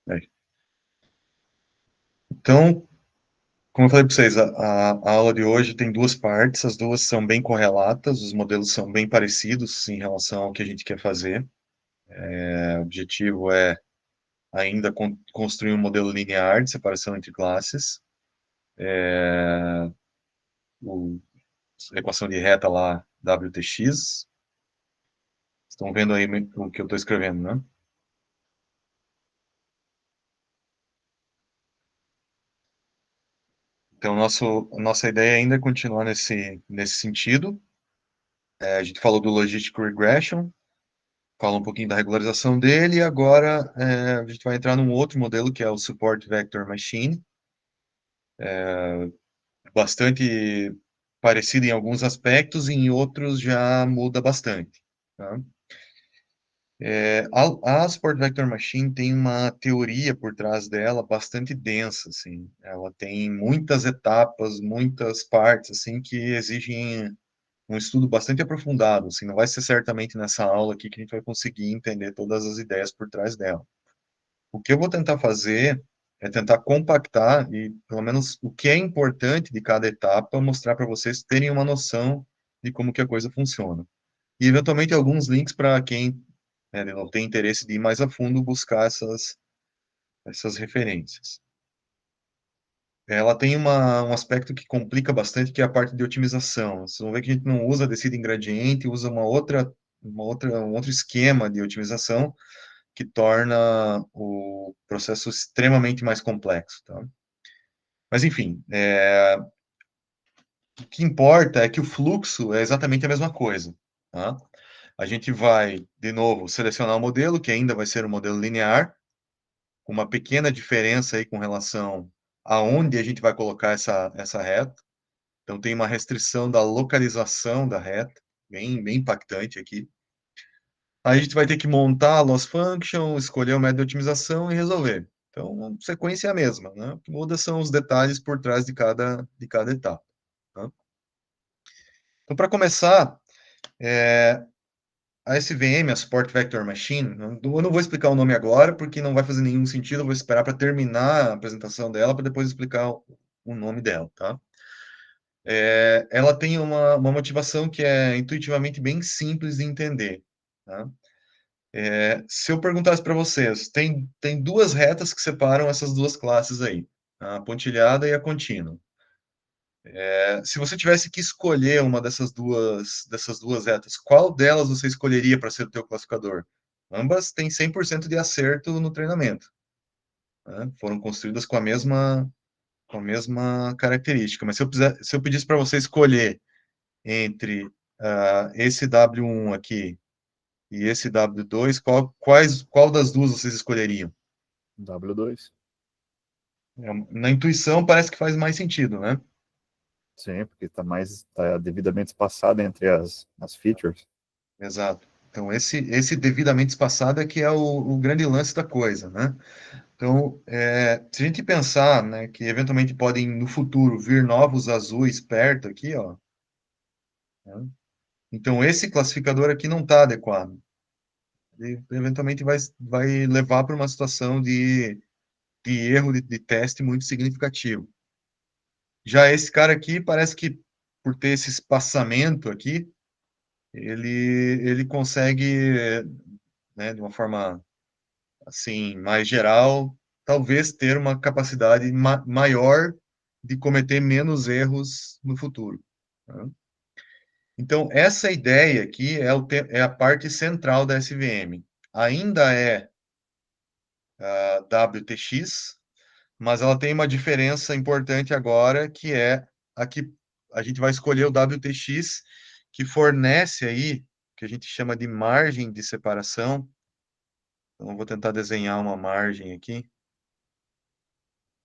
É. Então, como eu falei para vocês, a aula de hoje tem duas partes, as duas são bem correlatas, os modelos são bem parecidos em relação ao que a gente quer fazer. O objetivo é ainda construir um modelo linear de separação entre classes, o, a equação de reta lá, WTX. Estão vendo aí o que eu estou escrevendo, né? Então, nossa ideia ainda é continuar nesse sentido. A gente falou do Logistic Regression, fala um pouquinho da regularização dele, e agora a gente vai entrar num outro modelo, que é o Support Vector Machine, bastante parecido em alguns aspectos, e em outros já muda bastante. Tá? A Support Vector Machine tem uma teoria por trás dela bastante densa, assim. Ela tem muitas etapas, muitas partes, assim, que exigem um estudo bastante aprofundado, assim, não vai ser certamente nessa aula aqui que a gente vai conseguir entender todas as ideias por trás dela. O que eu vou tentar fazer é tentar compactar e, pelo menos, o que é importante de cada etapa, mostrar para vocês terem uma noção de como que a coisa funciona. E, eventualmente, alguns links para quem não tem interesse de ir mais a fundo buscar essas referências. Ela tem um aspecto que complica bastante, que é a parte de otimização. Vocês vão ver que a gente não usa descida em gradiente, usa um outro esquema de otimização que torna o processo extremamente mais complexo, tá? Mas, enfim, o que importa é que o fluxo é exatamente a mesma coisa, tá? A gente vai, de novo, selecionar o modelo, que ainda vai ser um modelo linear, com uma pequena diferença aí com relação aonde a gente vai colocar essa reta. Então, tem uma restrição da localização da reta, bem impactante aqui. Aí a gente vai ter que montar a loss function, escolher o método de otimização e resolver. Então, a sequência é a mesma, né? O que muda são os detalhes por trás de cada etapa. Tá? Então, para começar, a SVM, a Support Vector Machine, eu não vou explicar o nome agora, porque não vai fazer nenhum sentido, eu vou esperar para terminar a apresentação dela, para depois explicar o nome dela, tá? Ela tem uma motivação que é intuitivamente bem simples de entender, tá? Se eu perguntasse para vocês, tem duas retas que separam essas duas classes aí, a pontilhada e a contínua. Se você tivesse que escolher uma dessas duas retas, qual delas você escolheria para ser o teu classificador? Ambas têm 100% de acerto no treinamento, né? Foram construídas com a mesma característica. Mas se eu pedisse para você escolher entre esse W1 aqui e esse W2, qual das duas vocês escolheriam? W2. Na intuição parece que faz mais sentido, né? Sim, porque tá devidamente espaçado entre as features. Exato. Então, esse devidamente espaçado é que é o grande lance da coisa, né? Então, se a gente pensar, né, que eventualmente podem, no futuro, vir novos azuis perto aqui, ó, né? Então, esse classificador aqui não está adequado. Ele, eventualmente, vai levar para uma situação de erro de teste muito significativo. Já esse cara aqui, parece que, por ter esse espaçamento aqui, ele consegue, né, de uma forma assim mais geral, talvez ter uma capacidade maior de cometer menos erros no futuro. Tá? Então, essa ideia aqui é a parte central da SVM. Ainda é a WTX, mas ela tem uma diferença importante agora, que é a que a gente vai escolher o WTX, que fornece aí, que a gente chama de margem de separação. Então, eu vou tentar desenhar uma margem aqui,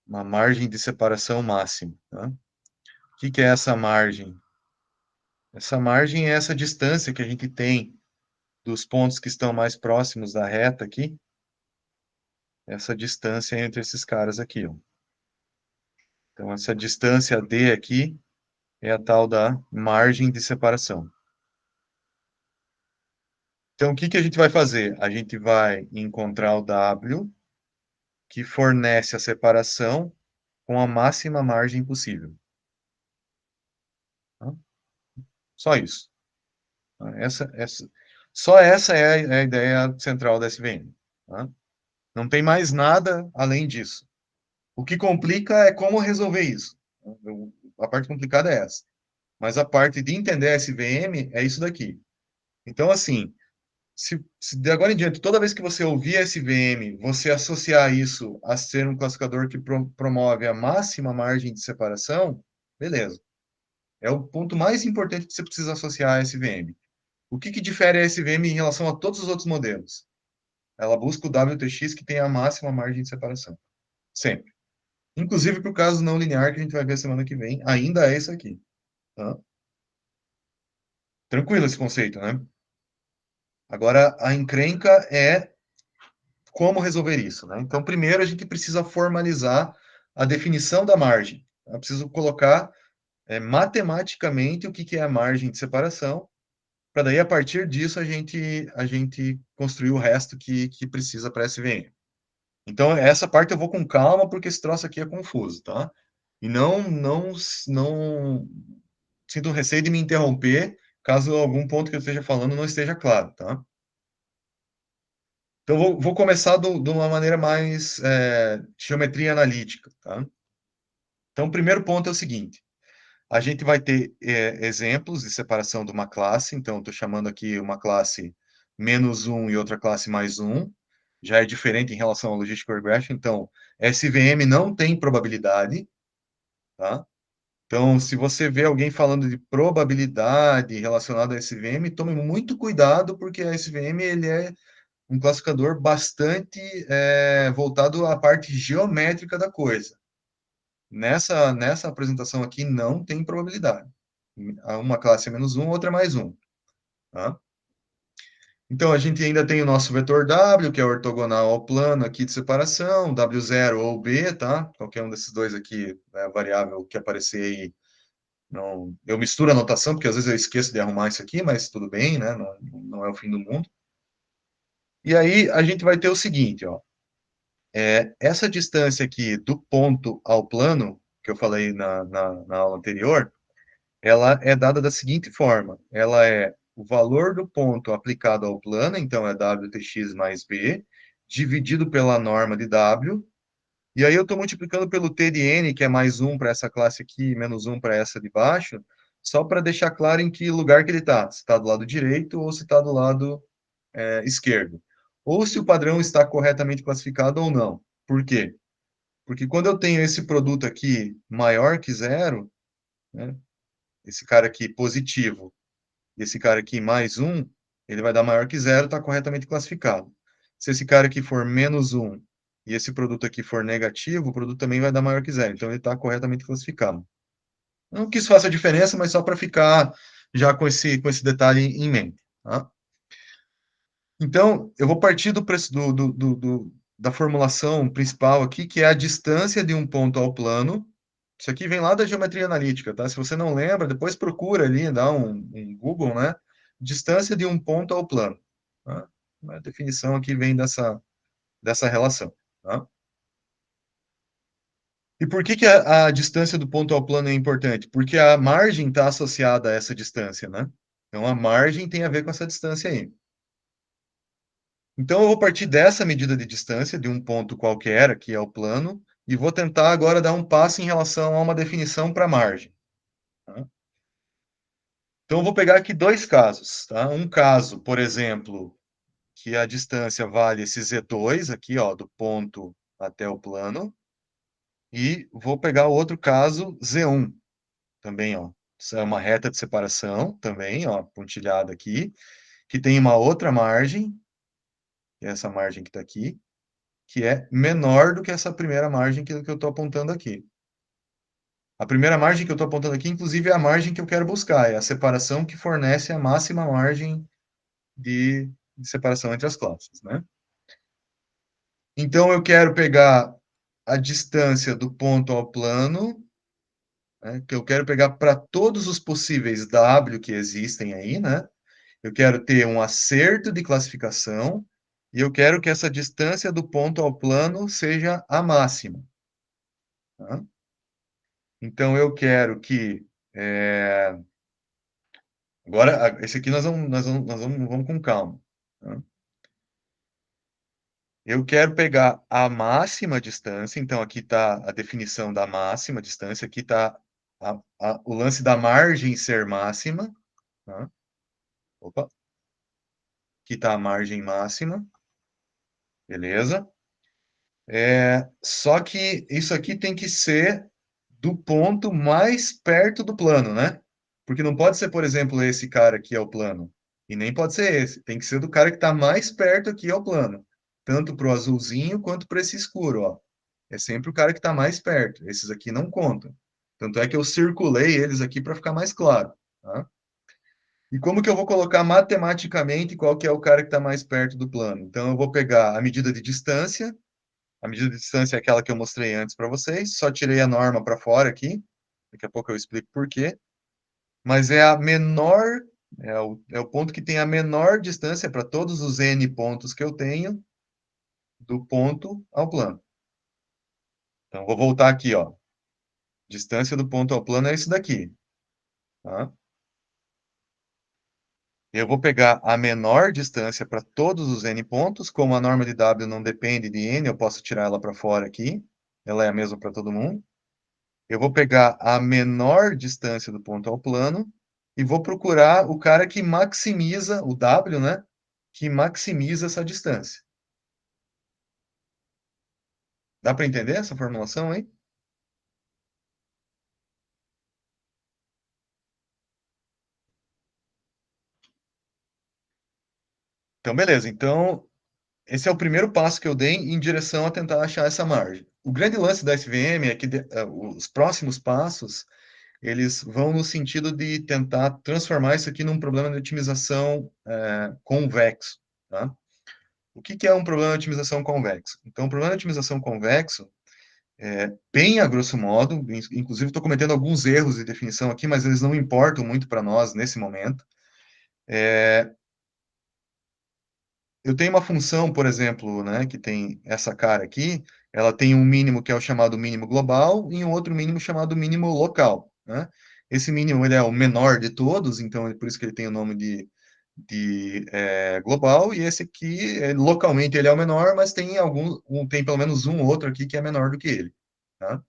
uma margem de separação máxima. Tá? O que é essa margem? Essa margem é essa distância que a gente tem dos pontos que estão mais próximos da reta aqui, essa distância entre esses caras aqui. Ó. Então, essa distância D aqui é a tal da margem de separação. Então, o que a gente vai fazer? A gente vai encontrar o W, que fornece a separação com a máxima margem possível. Tá? Só isso. Só essa é a ideia central da SVM. Tá? Não tem mais nada além disso. O que complica é como resolver isso. A parte complicada é essa. Mas a parte de entender a SVM é isso daqui. Então, assim, se de agora em diante, toda vez que você ouvir SVM, você associar isso a ser um classificador que promove a máxima margem de separação, beleza. É o ponto mais importante que você precisa associar a SVM. O que difere a SVM em relação a todos os outros modelos? Ela busca o WTX que tem a máxima margem de separação. Sempre. Inclusive para o caso não linear que a gente vai ver semana que vem, ainda é isso aqui. Tá? Tranquilo esse conceito, né? Agora, a encrenca é como resolver isso, né? Então, primeiro a gente precisa formalizar a definição da margem. Eu preciso colocar matematicamente o que é a margem de separação, para daí, a partir disso, a gente construir o resto que precisa para a SVM. Então, essa parte eu vou com calma, porque esse troço aqui é confuso, tá? E não sinto receio de me interromper, caso algum ponto que eu esteja falando não esteja claro, tá? Então, vou começar de uma maneira mais geometria analítica, tá? Então, o primeiro ponto é o seguinte: a gente vai ter exemplos de separação de uma classe. Então, estou chamando aqui uma classe -1 e outra classe +1. Já é diferente em relação ao Logistic Regression. Então, SVM não tem probabilidade, tá? Então, se você vê alguém falando de probabilidade relacionada a SVM, tome muito cuidado, porque a SVM ele é um classificador bastante voltado à parte geométrica da coisa. Nessa apresentação aqui não tem probabilidade. Uma classe é -1, outra é +1. Tá? Então, a gente ainda tem o nosso vetor W, que é ortogonal ao plano aqui de separação, W0 ou B, tá? Qualquer um desses dois aqui é a variável que aparecer aí. Não, eu misturo a notação, porque às vezes eu esqueço de arrumar isso aqui, mas tudo bem, né? Não é o fim do mundo. E aí, a gente vai ter o seguinte, ó. Essa distância aqui do ponto ao plano, que eu falei na aula anterior, ela é dada da seguinte forma: ela é o valor do ponto aplicado ao plano, então é WTX mais B, dividido pela norma de W, e aí eu estou multiplicando pelo T de N, que é +1 para essa classe aqui, -1 para essa de baixo, só para deixar claro em que lugar que ele está, se está do lado direito ou se está do lado esquerdo. Ou se o padrão está corretamente classificado ou não. Por quê? Porque quando eu tenho esse produto aqui maior que zero, né, esse cara aqui positivo, e esse cara aqui +1, ele vai dar maior que zero, está corretamente classificado. Se esse cara aqui for -1 e esse produto aqui for negativo, o produto também vai dar maior que zero, então ele está corretamente classificado. Não que isso faça diferença, mas só para ficar já com esse detalhe em mente. Tá? Então, eu vou partir da formulação principal aqui, que é a distância de um ponto ao plano. Isso aqui vem lá da geometria analítica, tá? Se você não lembra, depois procura ali, dá um Google, né? Distância de um ponto ao plano. Tá? A definição aqui vem dessa relação. Tá? E por que a distância do ponto ao plano é importante? Porque a margem está associada a essa distância, né? Então, a margem tem a ver com essa distância aí. Então, eu vou partir dessa medida de distância, de um ponto qualquer, aqui é o plano, e vou tentar agora dar um passo em relação a uma definição para a margem. Tá? Então, eu vou pegar aqui dois casos. Tá? Um caso, por exemplo, que a distância vale esse Z2 aqui, ó, do ponto até o plano, e vou pegar o outro caso, Z1, também, ó. Isso é uma reta de separação, também, ó, pontilhada aqui, que tem uma outra margem, que é essa margem que está aqui, que é menor do que essa primeira margem que eu estou apontando aqui. A primeira margem que eu estou apontando aqui, inclusive, é a margem que eu quero buscar, é a separação que fornece a máxima margem de separação entre as classes, né? Então, eu quero pegar a distância do ponto ao plano, né, que eu quero pegar para todos os possíveis W que existem aí, né? Eu quero ter um acerto de classificação, e eu quero que essa distância do ponto ao plano seja a máxima. Tá? Então, eu quero que... agora, esse aqui vamos com calma. Tá? Eu quero pegar a máxima distância, então aqui está a definição da máxima distância, aqui está o lance da margem ser máxima. Tá? Opa, aqui está a margem máxima, beleza? Só que isso aqui tem que ser do ponto mais perto do plano, né? Porque não pode ser, por exemplo, esse cara aqui é o plano. E nem pode ser esse. Tem que ser do cara que está mais perto aqui ao plano. Tanto para o azulzinho quanto para esse escuro, ó. É sempre o cara que está mais perto. Esses aqui não contam. Tanto é que eu circulei eles aqui para ficar mais claro. Tá? E como que eu vou colocar matematicamente qual que é o cara que está mais perto do plano? Então, eu vou pegar a medida de distância. A medida de distância é aquela que eu mostrei antes para vocês. Só tirei a norma para fora aqui. Daqui a pouco eu explico por quê. Mas é a menor, é o ponto que tem a menor distância para todos os n pontos que eu tenho do ponto ao plano. Então, vou voltar aqui, ó. Distância do ponto ao plano é isso daqui. Tá? Eu vou pegar a menor distância para todos os n pontos. Como a norma de W não depende de n, eu posso tirar ela para fora aqui. Ela é a mesma para todo mundo. Eu vou pegar a menor distância do ponto ao plano e vou procurar o cara que maximiza, o W, né? Que maximiza essa distância. Dá para entender essa formulação aí? Então, beleza. Então, esse é o primeiro passo que eu dei em direção a tentar achar essa margem. O grande lance da SVM é que os próximos passos, eles vão no sentido de tentar transformar isso aqui num problema de otimização convexo. Tá? O que é um problema de otimização convexo? Então, o problema de otimização convexo, bem a grosso modo, inclusive estou cometendo alguns erros de definição aqui, mas eles não importam muito para nós nesse momento. Eu tenho uma função, por exemplo, né, que tem essa cara aqui, ela tem um mínimo que é o chamado mínimo global e um outro mínimo chamado mínimo local. Né? Esse mínimo ele é o menor de todos, então é por isso que ele tem o nome de global, e esse aqui, localmente, ele é o menor, mas tem pelo menos um outro aqui que é menor do que ele. Tá?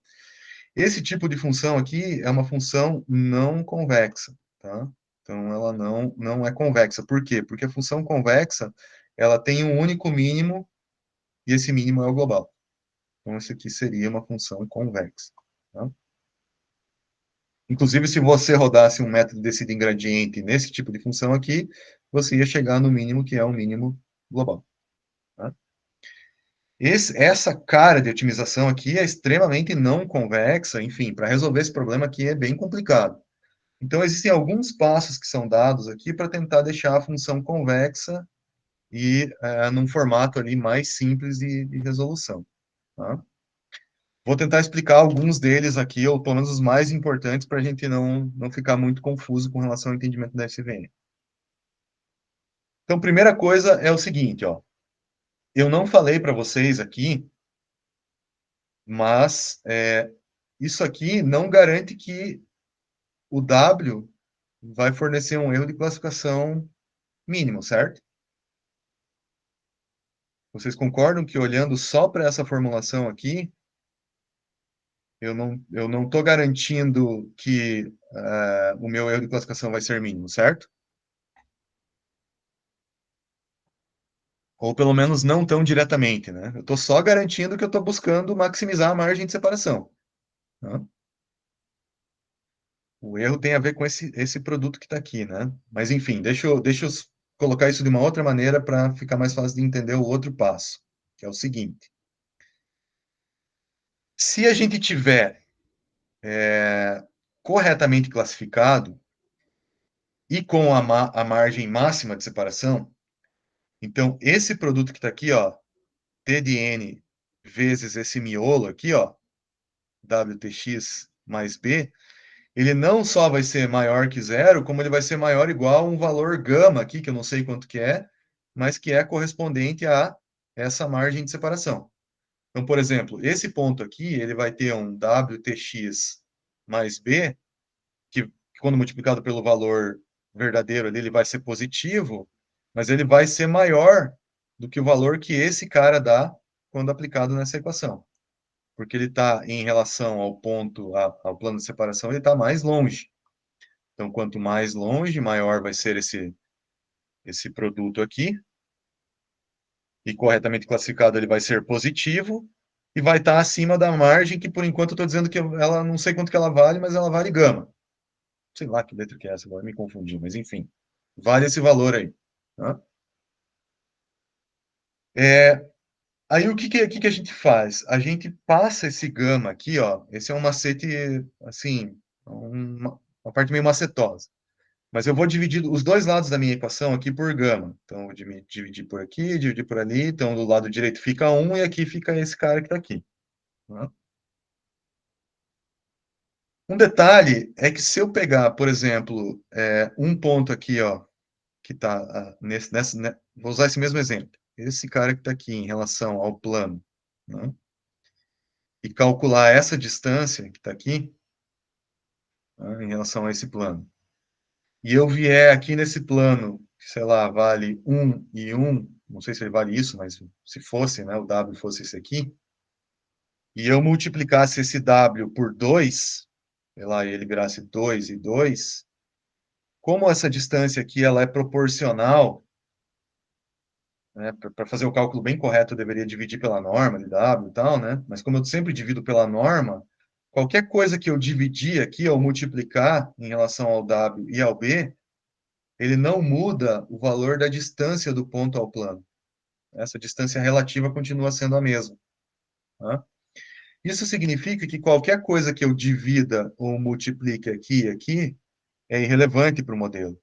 Esse tipo de função aqui é uma função não convexa, tá? Então, ela não é convexa. Por quê? Porque a função convexa, ela tem um único mínimo, e esse mínimo é o global. Então, isso aqui seria uma função convexa. Tá? Inclusive, se você rodasse um método de decidir gradiente nesse tipo de função aqui, você ia chegar no mínimo que é o mínimo global. Tá? Essa cara de otimização aqui é extremamente não convexa, enfim, para resolver esse problema aqui é bem complicado. Então, existem alguns passos que são dados aqui para tentar deixar a função convexa e num formato ali mais simples de resolução. Tá? Vou tentar explicar alguns deles aqui, ou pelo menos os mais importantes, para a gente não ficar muito confuso com relação ao entendimento da SVM. Então, primeira coisa é o seguinte, ó. Eu não falei para vocês aqui, mas isso aqui não garante que o W vai fornecer um erro de classificação mínimo, certo? Vocês concordam que olhando só para essa formulação aqui, eu não estou garantindo que o meu erro de classificação vai ser mínimo, certo? Ou pelo menos não tão diretamente, né? Eu estou só garantindo que eu estou buscando maximizar a margem de separação. Tá? O erro tem a ver com esse produto que está aqui, né? Mas enfim, deixa eu colocar isso de uma outra maneira para ficar mais fácil de entender o outro passo, que é o seguinte. Se a gente tiver corretamente classificado e com a margem máxima de separação, então esse produto que está aqui, ó, T de N vezes esse miolo aqui, ó, WTX mais B, ele não só vai ser maior que zero, como ele vai ser maior ou igual a um valor gama aqui, que eu não sei quanto que é, mas que é correspondente a essa margem de separação. Então, por exemplo, esse ponto aqui, ele vai ter um WTX mais B, que quando multiplicado pelo valor verdadeiro ali, ele vai ser positivo, mas ele vai ser maior do que o valor que esse cara dá quando aplicado nessa equação. Porque ele está em relação ao ponto, ao plano de separação, ele está mais longe. Então, quanto mais longe, maior vai ser esse produto aqui. E corretamente classificado, ele vai ser positivo e vai estar acima da margem, que por enquanto eu estou dizendo que ela não sei quanto que ela vale, mas ela vale gama. Sei lá que letra que é essa, agora me confundi, mas enfim, vale esse valor aí. Tá? Aí o que a gente faz? A gente passa esse gama aqui, ó. Esse é um macete, assim, uma parte meio macetosa. Mas eu vou dividir os dois lados da minha equação aqui por gama. Então, eu vou dividir por aqui, dividir por ali. Então, do lado direito fica 1 e aqui fica esse cara que está aqui. Tá? Um detalhe é que se eu pegar, por exemplo, um ponto aqui, ó, que está vou usar esse mesmo exemplo. Esse cara que está aqui em relação ao plano, né? E calcular essa distância que está aqui, né, em relação a esse plano. E eu vier aqui nesse plano, que, sei lá, vale 1 e 1, não sei se ele vale isso, mas se fosse, né, o W fosse esse aqui, e eu multiplicasse esse W por 2, sei lá, e ele virasse 2 e 2, como essa distância aqui ela é proporcional, né, para fazer o cálculo bem correto, eu deveria dividir pela norma de W e tal, né? Mas como eu sempre divido pela norma, qualquer coisa que eu dividir aqui ou multiplicar em relação ao W e ao B, ele não muda o valor da distância do ponto ao plano. Essa distância relativa continua sendo a mesma. Tá? Isso significa que qualquer coisa que eu divida ou multiplique aqui e aqui é irrelevante para o modelo.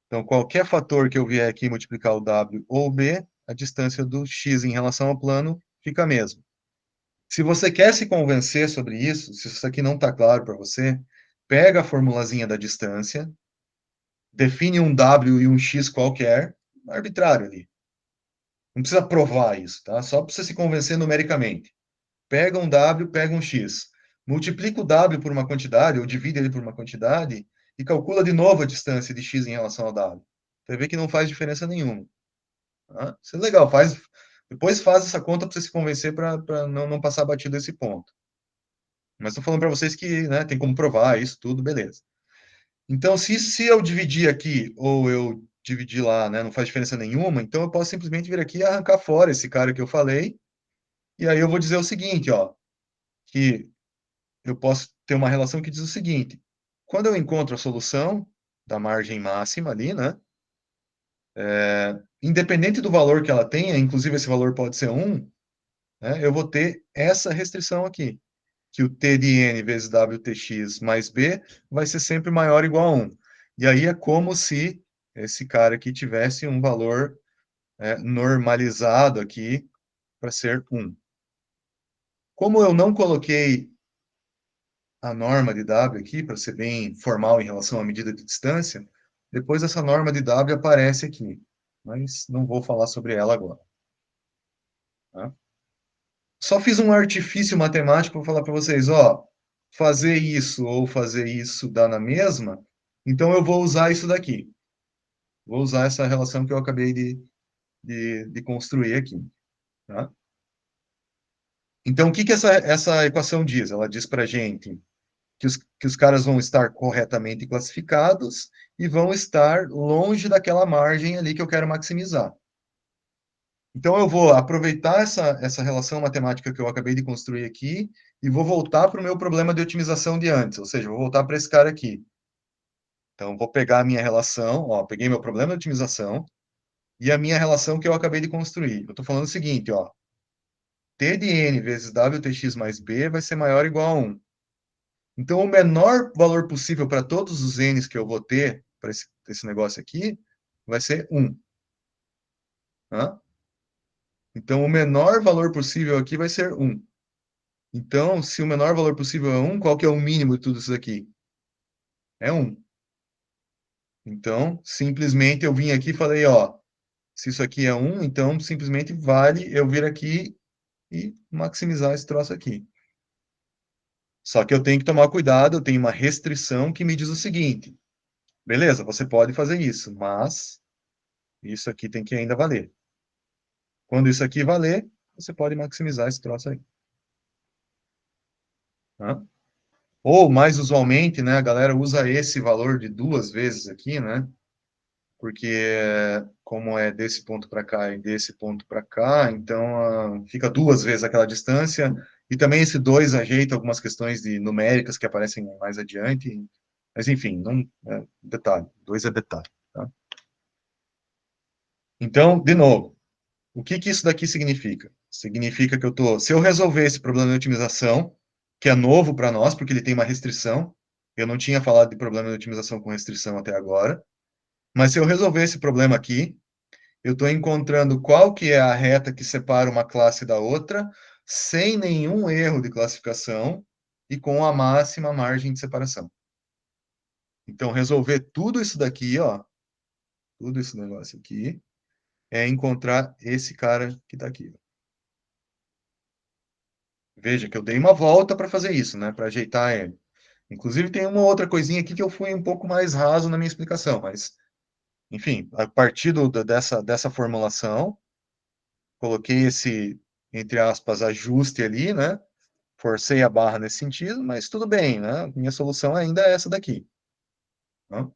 Então, qualquer fator que eu vier aqui multiplicar o W ou o B, a distância do x em relação ao plano fica a mesma. Se você quer se convencer sobre isso, se isso aqui não está claro para você, pega a formulazinha da distância, define um W e um x qualquer, arbitrário ali. Não precisa provar isso, tá? Só para você se convencer numericamente. Pega um W, pega um x. Multiplica o W por uma quantidade, ou divide ele por uma quantidade, e calcula de novo a distância de x em relação ao W. Você vê que não faz diferença nenhuma. Tá? Isso é legal, depois faz essa conta para você se convencer para não passar batido esse ponto. Mas estou falando para vocês que, né, tem como provar isso tudo, beleza. Então, se eu dividir aqui, ou eu dividir lá, né, não faz diferença nenhuma, então eu posso simplesmente vir aqui e arrancar fora esse cara que eu falei, e aí eu vou dizer o seguinte, ó, que eu posso ter uma relação que diz o seguinte: quando eu encontro a solução da margem máxima ali, né, independente do valor que ela tenha, inclusive esse valor pode ser 1, né, eu vou ter essa restrição aqui, que o T de N vezes WTX mais B vai ser sempre maior ou igual a 1. E aí é como se esse cara aqui tivesse um valor normalizado aqui para ser 1. Como eu não coloquei a norma de W aqui, para ser bem formal em relação à medida de distância, depois essa norma de W aparece aqui, mas não vou falar sobre ela agora. Tá? Só fiz um artifício matemático para falar para vocês, ó, fazer isso ou fazer isso dá na mesma, então eu vou usar isso daqui. Vou usar essa relação que eu acabei de construir aqui. Tá? Então, o que essa equação diz? Ela diz para a gente que os caras vão estar corretamente classificados e vão estar longe daquela margem ali que eu quero maximizar. Então, eu vou aproveitar essa relação matemática que eu acabei de construir aqui e vou voltar para o meu problema de otimização de antes, ou seja, vou voltar para esse cara aqui. Então, vou pegar a minha relação, ó, peguei meu problema de otimização e a minha relação que eu acabei de construir. Eu estou falando o seguinte, ó, T de N vezes WTX mais B vai ser maior ou igual a 1. Então, o menor valor possível para todos os n's que eu vou ter para esse negócio aqui vai ser 1. Tá? Então, o menor valor possível aqui vai ser 1. Então, se o menor valor possível é 1, qual que é o mínimo de tudo isso aqui? É 1. Então, simplesmente eu vim aqui e falei, ó, Se isso aqui é 1, então simplesmente vale eu vir aqui e maximizar esse troço aqui. Só que eu tenho que tomar cuidado, eu tenho uma restrição que me diz o seguinte: beleza, você pode fazer isso, mas isso aqui tem que ainda valer. Quando isso aqui valer, você pode maximizar esse troço aí. Tá? Ou, mais usualmente, né, a galera usa esse valor de 2 vezes aqui, né? Porque como é desse ponto para cá e desse ponto para cá, então fica 2 vezes aquela distância. E também esse 2 ajeita algumas questões de numéricas que aparecem mais adiante. Mas, enfim, não, detalhe. 2 é detalhe. Tá? Então, de novo, o que que isso daqui significa? Significa que se eu resolver esse problema de otimização, que é novo para nós, porque ele tem uma restrição, eu não tinha falado de problema de otimização com restrição até agora, mas se eu resolver esse problema aqui, eu estou encontrando qual que é a reta que separa uma classe da outra, sem nenhum erro de classificação e com a máxima margem de separação. Então, resolver tudo isso daqui, ó, tudo esse negócio aqui, é encontrar esse cara que está aqui. Veja que eu dei uma volta para fazer isso, né? Para ajeitar ele. Inclusive, tem uma outra coisinha aqui que eu fui um pouco mais raso na minha explicação, mas, enfim, a partir dessa formulação, coloquei esse, entre aspas, ajuste ali, né? Forcei a barra nesse sentido, mas tudo bem, né? Minha solução ainda é essa daqui. Né?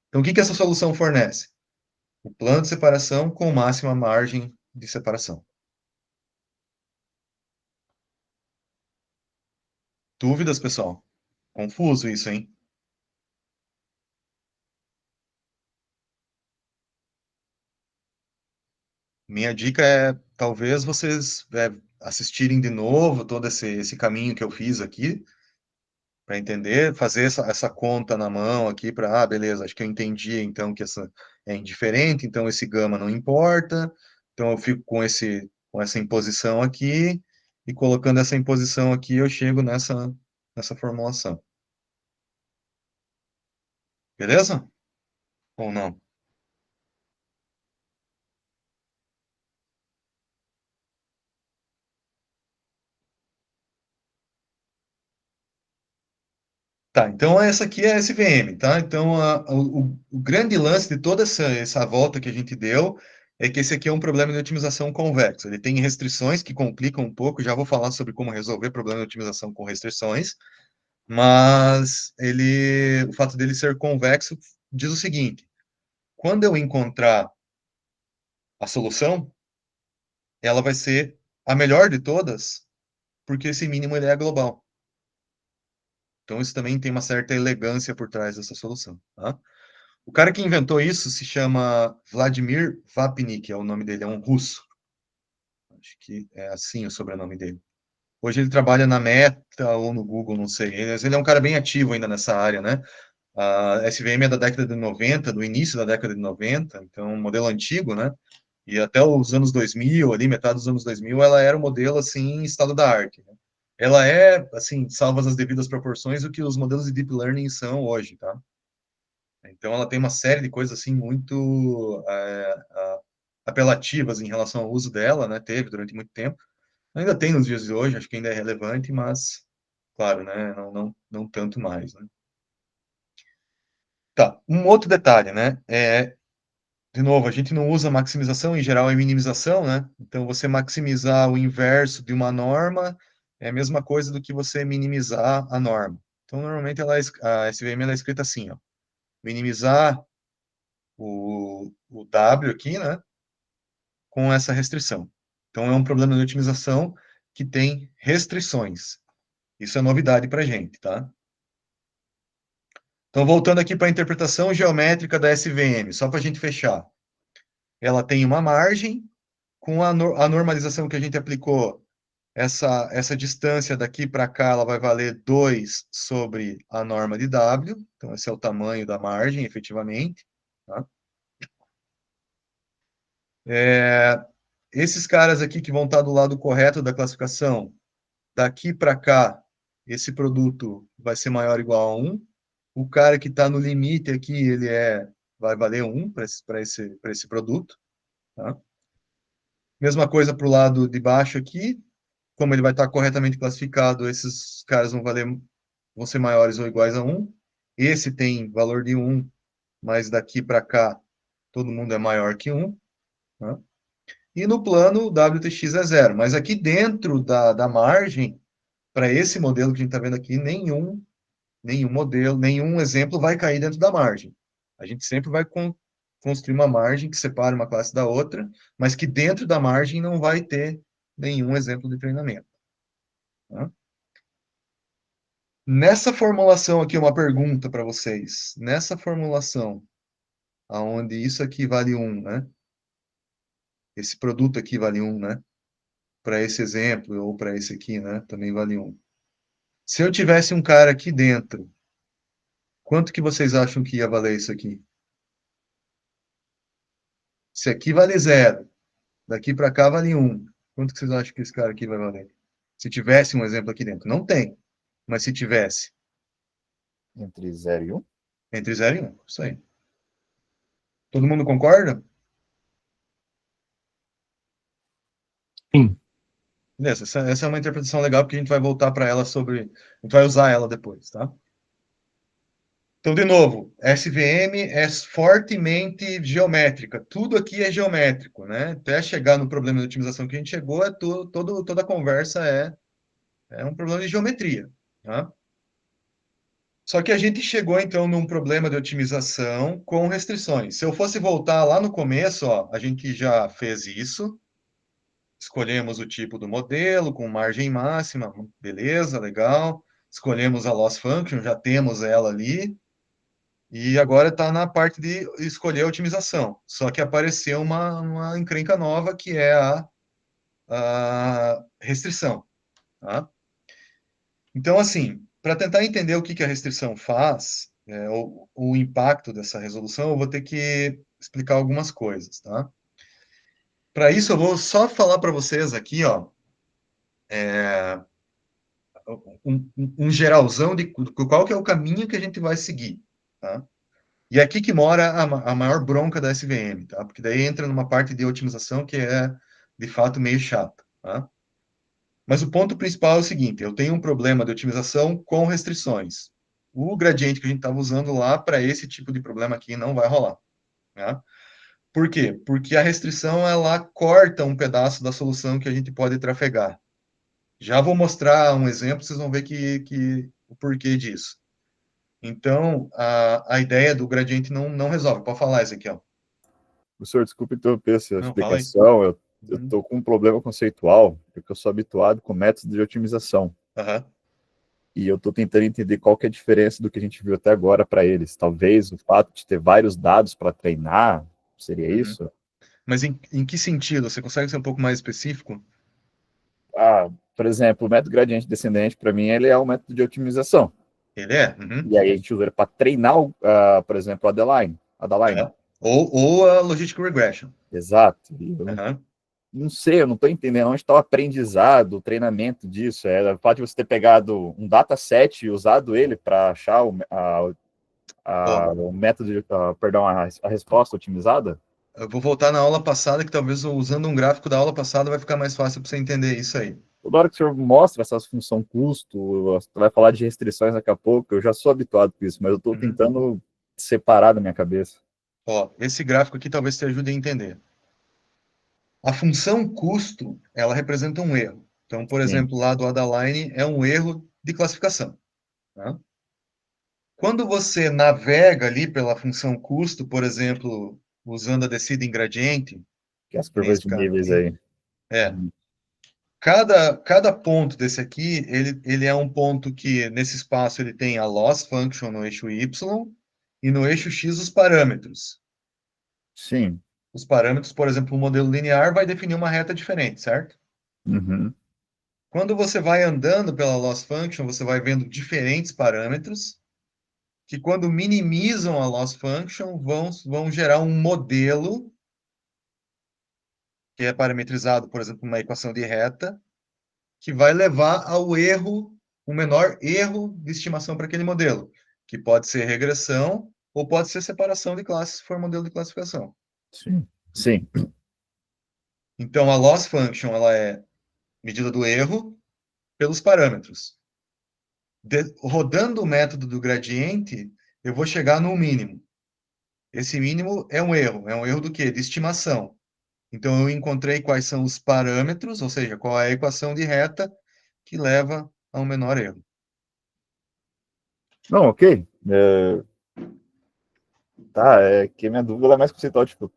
Então, o que que essa solução fornece? O plano de separação com máxima margem de separação. Dúvidas, pessoal? Confuso isso, hein? Minha dica é, talvez vocês assistirem de novo todo esse caminho que eu fiz aqui, para entender, fazer essa conta na mão aqui, para, beleza, acho que eu entendi, então, que essa é indiferente, então esse gama não importa, então eu fico com essa imposição aqui, e colocando essa imposição aqui, eu chego nessa formulação. Beleza? Ou não? Tá, então essa aqui é a SVM, tá? Então o grande lance de toda essa volta que a gente deu é que esse aqui é um problema de otimização convexo. Ele tem restrições que complicam um pouco, já vou falar sobre como resolver problema de otimização com restrições, mas o fato dele ser convexo diz o seguinte: quando eu encontrar a solução, ela vai ser a melhor de todas, porque esse mínimo ele é global. Então isso também tem uma certa elegância por trás dessa solução, tá? O cara que inventou isso se chama Vladimir Vapnik, é o nome dele, é um russo. Acho que é assim o sobrenome dele. Hoje ele trabalha na Meta ou no Google, não sei. Ele é um cara bem ativo ainda nessa área, né? A SVM é da década de 90, do início da década de 90, então um modelo antigo, né? E até os anos 2000, ali, metade dos anos 2000, ela era um modelo, assim, em estado da arte. Né? Ela é, assim, salvas as devidas proporções, o que os modelos de Deep Learning são hoje, tá? Então, ela tem uma série de coisas assim muito apelativas em relação ao uso dela, né? Teve durante muito tempo. Ainda tem nos dias de hoje, acho que ainda é relevante, mas, claro, né? Não tanto mais, né? Tá, um outro detalhe, né? De novo, a gente não usa maximização, em geral é minimização, né? Então, você maximizar o inverso de uma norma é a mesma coisa do que você minimizar a norma. Então, normalmente, a SVM ela é escrita assim, ó. Minimizar o W aqui, né? Com essa restrição. Então, é um problema de otimização que tem restrições. Isso é novidade para a gente, tá? Então, voltando aqui para a interpretação geométrica da SVM, só para a gente fechar. Ela tem uma margem, com a normalização que a gente aplicou, essa distância daqui para cá, ela vai valer 2 sobre a norma de W. Então, esse é o tamanho da margem, efetivamente. Tá? Esses caras aqui que vão estar do lado correto da classificação, daqui para cá, esse produto vai ser maior ou igual a 1. O cara que está no limite aqui, vai valer 1 para esse produto. Tá? Mesma coisa para o lado de baixo aqui, como ele vai estar corretamente classificado, esses caras vão ser maiores ou iguais a 1. Esse tem valor de 1, mas daqui para cá todo mundo é maior que 1. Tá? E no plano, o WTX é 0. Mas aqui dentro da margem, para esse modelo que a gente está vendo aqui, nenhum modelo, nenhum exemplo vai cair dentro da margem. A gente sempre vai construir uma margem que separe uma classe da outra, mas que dentro da margem não vai ter nenhum exemplo de treinamento. Tá? Nessa formulação aqui, uma pergunta para vocês. Nessa formulação, aonde isso aqui vale 1, né? Esse produto aqui vale 1, né? Para esse exemplo, ou para esse aqui, né? Também vale 1. Se eu tivesse um cara aqui dentro, quanto que vocês acham que ia valer isso aqui? Se aqui vale 0, daqui para cá vale 1. Quanto que vocês acham que esse cara aqui vai valer? Se tivesse um exemplo aqui dentro. Não tem, mas se tivesse. Entre 0 e 1? Entre 0 e 1, isso aí. Todo mundo concorda? Sim. Beleza, essa é uma interpretação legal, porque a gente vai voltar para ela sobre... A gente vai usar ela depois, tá? Então, de novo, SVM é fortemente geométrica. Tudo aqui é geométrico, né? Até chegar no problema de otimização que a gente chegou, toda a conversa é um problema de geometria, tá? Só que a gente chegou, então, num problema de otimização com restrições. Se eu fosse voltar lá no começo, ó, a gente já fez isso, escolhemos o tipo do modelo com margem máxima, beleza, legal. Escolhemos a loss function, já temos ela ali. E agora está na parte de escolher a otimização. Só que apareceu uma encrenca nova, que é a restrição. Tá? Então, assim, para tentar entender o que a restrição faz, o impacto dessa resolução, eu vou ter que explicar algumas coisas. Tá? Para isso, eu vou só falar para vocês aqui, ó, um geralzão de qual que é o caminho que a gente vai seguir. Tá? E é aqui que mora a maior bronca da SVM, tá? Porque daí entra numa parte de otimização que é, de fato, meio chata, tá? Mas o ponto principal é o seguinte, eu tenho um problema de otimização com restrições. O gradiente que a gente estava usando lá, para esse tipo de problema aqui, não vai rolar, tá? Por quê? Porque a restrição, ela corta um pedaço da solução que a gente pode trafegar. Já vou mostrar um exemplo, vocês vão ver o porquê disso. Então, a ideia do gradiente não resolve. Pode falar, Ezequiel. Professor, desculpe interromper essa Não, fala aí. explicação. Eu estou com um problema conceitual, porque eu sou habituado com métodos de otimização. Uhum. E eu estou tentando entender qual que é a diferença do que a gente viu até agora para eles. Talvez o fato de ter vários dados para treinar, seria isso? Mas em que sentido? Você consegue ser um pouco mais específico? Por exemplo, o método gradiente descendente, para mim, ele é um método de otimização. Ele é? Uhum. E aí a gente usa ele para treinar, por exemplo, a Adaline. Ou a Logistic Regression. Exato. E eu Uhum. não sei, eu não estou entendendo onde está o aprendizado, o treinamento disso. O fato de você ter pegado um dataset e usado ele para achar o método, perdão, a resposta otimizada? Eu vou voltar na aula passada, que talvez usando um gráfico da aula passada vai ficar mais fácil para você entender isso aí. Toda hora que o senhor mostra essa função custo, você vai falar de restrições daqui a pouco, eu já sou habituado com isso, mas eu estou tentando separar da minha cabeça. Ó, esse gráfico aqui talvez te ajude a entender. A função custo, ela representa um erro. Então, por exemplo, lá do Adaline é um erro de classificação. Tá? Quando você navega ali pela função custo, por exemplo, usando a descida em gradiente, Que é as curvas de níveis aí. Cada ponto desse aqui, ele é um ponto que, nesse espaço, ele tem a loss function no eixo Y e no eixo X os parâmetros. Sim. Os parâmetros, por exemplo, o modelo linear vai definir uma reta diferente, certo? Uhum. Quando você vai andando pela loss function, você vai vendo diferentes parâmetros que, quando minimizam a loss function, vão gerar um modelo que é parametrizado, por exemplo, uma equação de reta, que vai levar ao erro, o menor erro de estimação para aquele modelo, que pode ser regressão ou pode ser separação de classes, se for modelo de classificação. Sim. Sim. Então, a loss function ela é medida do erro pelos parâmetros. Rodando o método do gradiente, eu vou chegar no mínimo. Esse mínimo é um erro. É um erro do quê? De estimação. Então, eu encontrei quais são os parâmetros, ou seja, qual é a equação de reta que leva a um menor erro. Não, ok. Tá, é que minha dúvida é mais conceitual, tipo,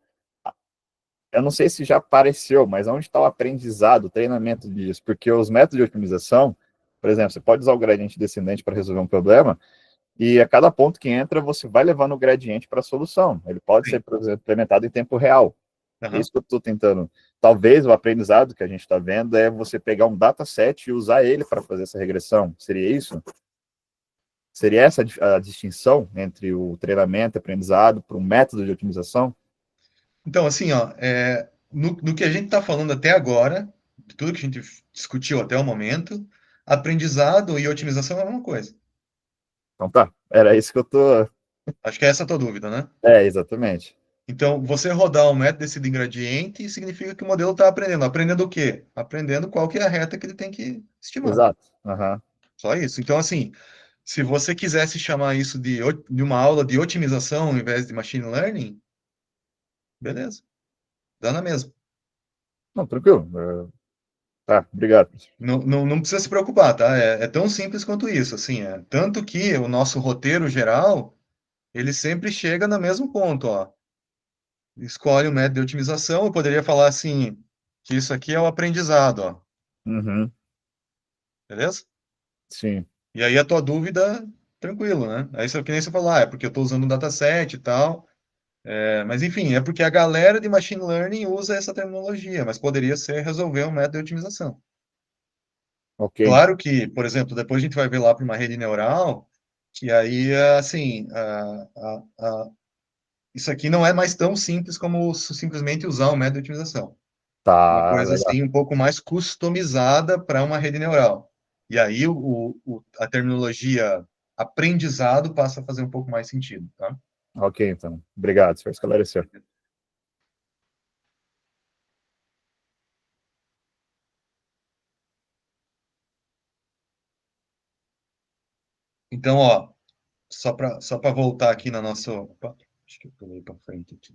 eu não sei se já apareceu, mas onde está o aprendizado, o treinamento disso? Porque os métodos de otimização, por exemplo, você pode usar o gradiente descendente para resolver um problema, e a cada ponto que entra, você vai levando o gradiente para a solução. Ele pode Sim. ser, por exemplo, implementado em tempo real. É isso que eu estou tentando. Talvez o aprendizado que a gente está vendo é você pegar um dataset e usar ele para fazer essa regressão. Seria isso? Seria essa a distinção entre o treinamento e aprendizado para um método de otimização? Então, assim, ó, no que a gente está falando até agora, de tudo que a gente discutiu até o momento, aprendizado e otimização é a mesma coisa. Então tá, era isso que eu tô. Acho que é essa a tua dúvida, né? É, exatamente. Então, você rodar um método desse de gradiente significa que o modelo está aprendendo. Aprendendo o quê? Aprendendo qual que é a reta que ele tem que estimar. Exato. Uhum. Só isso. Então, assim, se você quisesse chamar isso de uma aula de otimização ao invés de machine learning, beleza, dá na mesma. Não, tranquilo. Tá, obrigado. Não precisa se preocupar, tá? É tão simples quanto isso, assim, tanto que o nosso roteiro geral, ele sempre chega no mesmo ponto, ó. Escolhe o método de otimização, eu poderia falar assim, que isso aqui é o aprendizado, ó, Uhum. beleza? Sim. E aí a tua dúvida, tranquilo, né? Aí que nem você falou, é porque eu estou usando um dataset e tal, mas enfim, é porque a galera de machine learning usa essa terminologia, mas poderia ser resolver um método de otimização. Ok. Claro que, por exemplo, depois a gente vai ver lá para uma rede neural, que aí, assim, isso aqui não é mais tão simples como simplesmente usar um método de otimização. Uma Tá, coisa, legal. assim, um pouco mais customizada para uma rede neural. E aí a terminologia aprendizado passa a fazer um pouco mais sentido, tá? Ok, então. Obrigado, senhor esclareceu. Então, ó, só para voltar aqui na nossa... Opa, acho que eu pulei para frente aqui.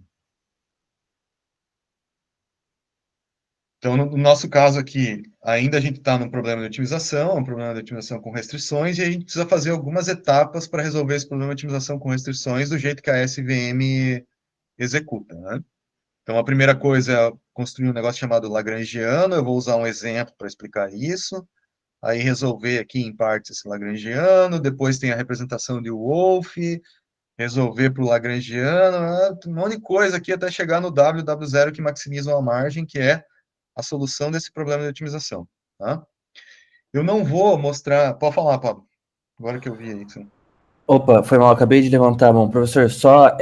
Então, no nosso caso aqui, ainda a gente está num problema de otimização, um problema de otimização com restrições, e a gente precisa fazer algumas etapas para resolver esse problema de otimização com restrições do jeito que a SVM executa, né? Então, a primeira coisa é construir um negócio chamado Lagrangiano, eu vou usar um exemplo para explicar isso, aí resolver aqui em partes esse Lagrangiano, depois tem a representação de Wolff, resolver para o Lagrangiano, um monte de coisa aqui até chegar no W0 que maximiza a margem, que é a solução desse problema de otimização, tá? Eu não vou mostrar... Pode falar, Pablo. Agora que eu vi aí. Opa, foi mal, acabei de levantar a mão. Professor, só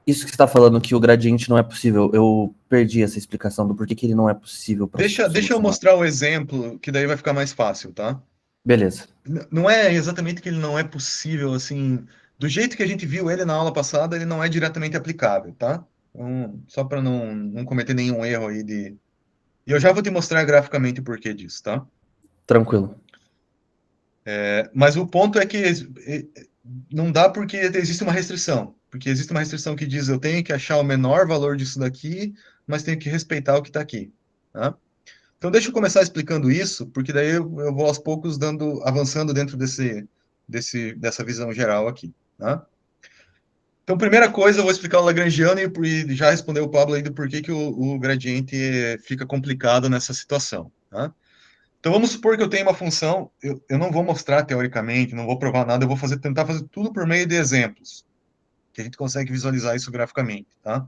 isso que você está falando que o gradiente não é possível, eu perdi essa explicação do porquê que ele não é possível para Deixa eu solucionar. mostrar o exemplo, que daí vai ficar mais fácil, tá? Beleza. Não é exatamente que ele não é possível, assim... Do jeito que a gente viu ele na aula passada, ele não é diretamente aplicável, tá? Então, só para não cometer nenhum erro aí de... E eu já vou te mostrar graficamente o porquê disso, tá? Tranquilo. Mas o ponto é que não dá porque existe uma restrição. Porque existe uma restrição que diz eu tenho que achar o menor valor disso daqui, mas tenho que respeitar o que está aqui. Tá? Então deixa eu começar explicando isso, porque daí eu vou aos poucos avançando dentro dessa visão geral aqui. Tá? Então, primeira coisa, eu vou explicar o Lagrangiano e já responder o Pablo aí do porquê que o gradiente fica complicado nessa situação. Tá? Então vamos supor que eu tenho uma função, eu não vou mostrar teoricamente, não vou provar nada, eu vou tentar fazer tudo por meio de exemplos, que a gente consegue visualizar isso graficamente, tá?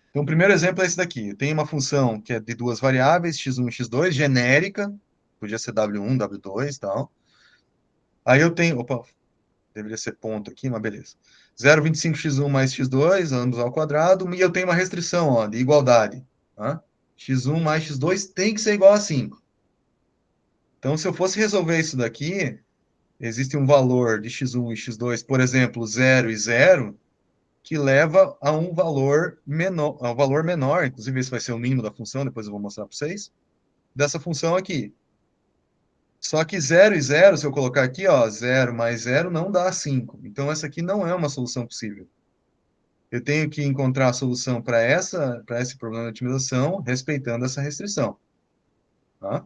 Então o primeiro exemplo é esse daqui. Eu tenho uma função que é de duas variáveis, x1 e x2, genérica, podia ser w1, w2 e tal. Aí eu tenho, opa, deveria ser ponto aqui, mas beleza. 0,25x1 mais x2, ambos ao quadrado, e eu tenho uma restrição, ó, de igualdade, tá? x1 mais x2 tem que ser igual a 5. Então, se eu fosse resolver isso daqui, existe um valor de x1 e x2, por exemplo, 0 e 0, que leva a um valor menor, inclusive esse vai ser o mínimo da função, depois eu vou mostrar para vocês, dessa função aqui. Só que 0 e 0, se eu colocar aqui, ó, 0 mais 0 não dá 5. Então, essa aqui não é uma solução possível. Eu tenho que encontrar a solução para esse problema de otimização, respeitando essa restrição. Tá?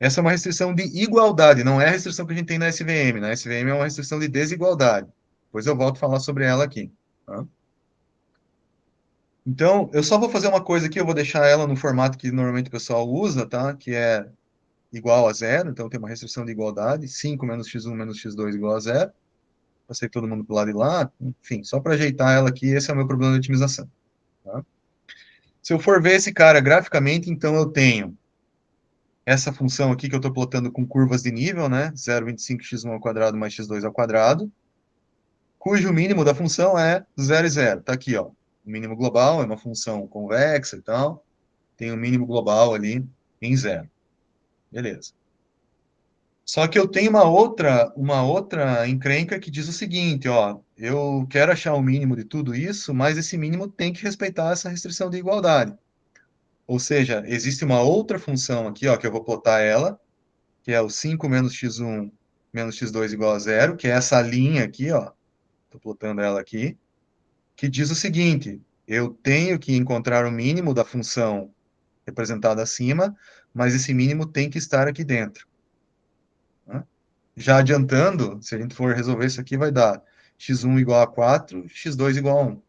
Essa é uma restrição de igualdade, não é a restrição que a gente tem na SVM. Na SVM é uma restrição de desigualdade. Depois eu volto a falar sobre ela aqui. Tá? Então, eu só vou fazer uma coisa aqui, eu vou deixar ela no formato que normalmente o pessoal usa, tá? Que é igual a zero, então tem uma restrição de igualdade, 5 menos x1 menos x2 igual a zero. Passei todo mundo para o lado de lá, enfim, só para ajeitar ela aqui, esse é o meu problema de otimização. Tá? Se eu for ver esse cara graficamente, então eu tenho essa função aqui que eu estou plotando com curvas de nível, né? 0,25x1 ao quadrado mais x2 ao quadrado, cujo mínimo da função é 0 e 0. Está aqui, ó. O mínimo global é uma função convexa e tal. Tem o mínimo global ali em 0. Beleza. Só que eu tenho uma outra encrenca que diz o seguinte, ó, eu quero achar o mínimo de tudo isso, mas esse mínimo tem que respeitar essa restrição de igualdade. Ou seja, existe uma outra função aqui, ó, que eu vou plotar ela, que é o 5 menos x1 menos x2 igual a zero, que é essa linha aqui, ó, estou plotando ela aqui, que diz o seguinte, eu tenho que encontrar o mínimo da função representada acima, mas esse mínimo tem que estar aqui dentro. Né? Já adiantando, se a gente for resolver isso aqui, vai dar x1 igual a 4, x2 igual a 1.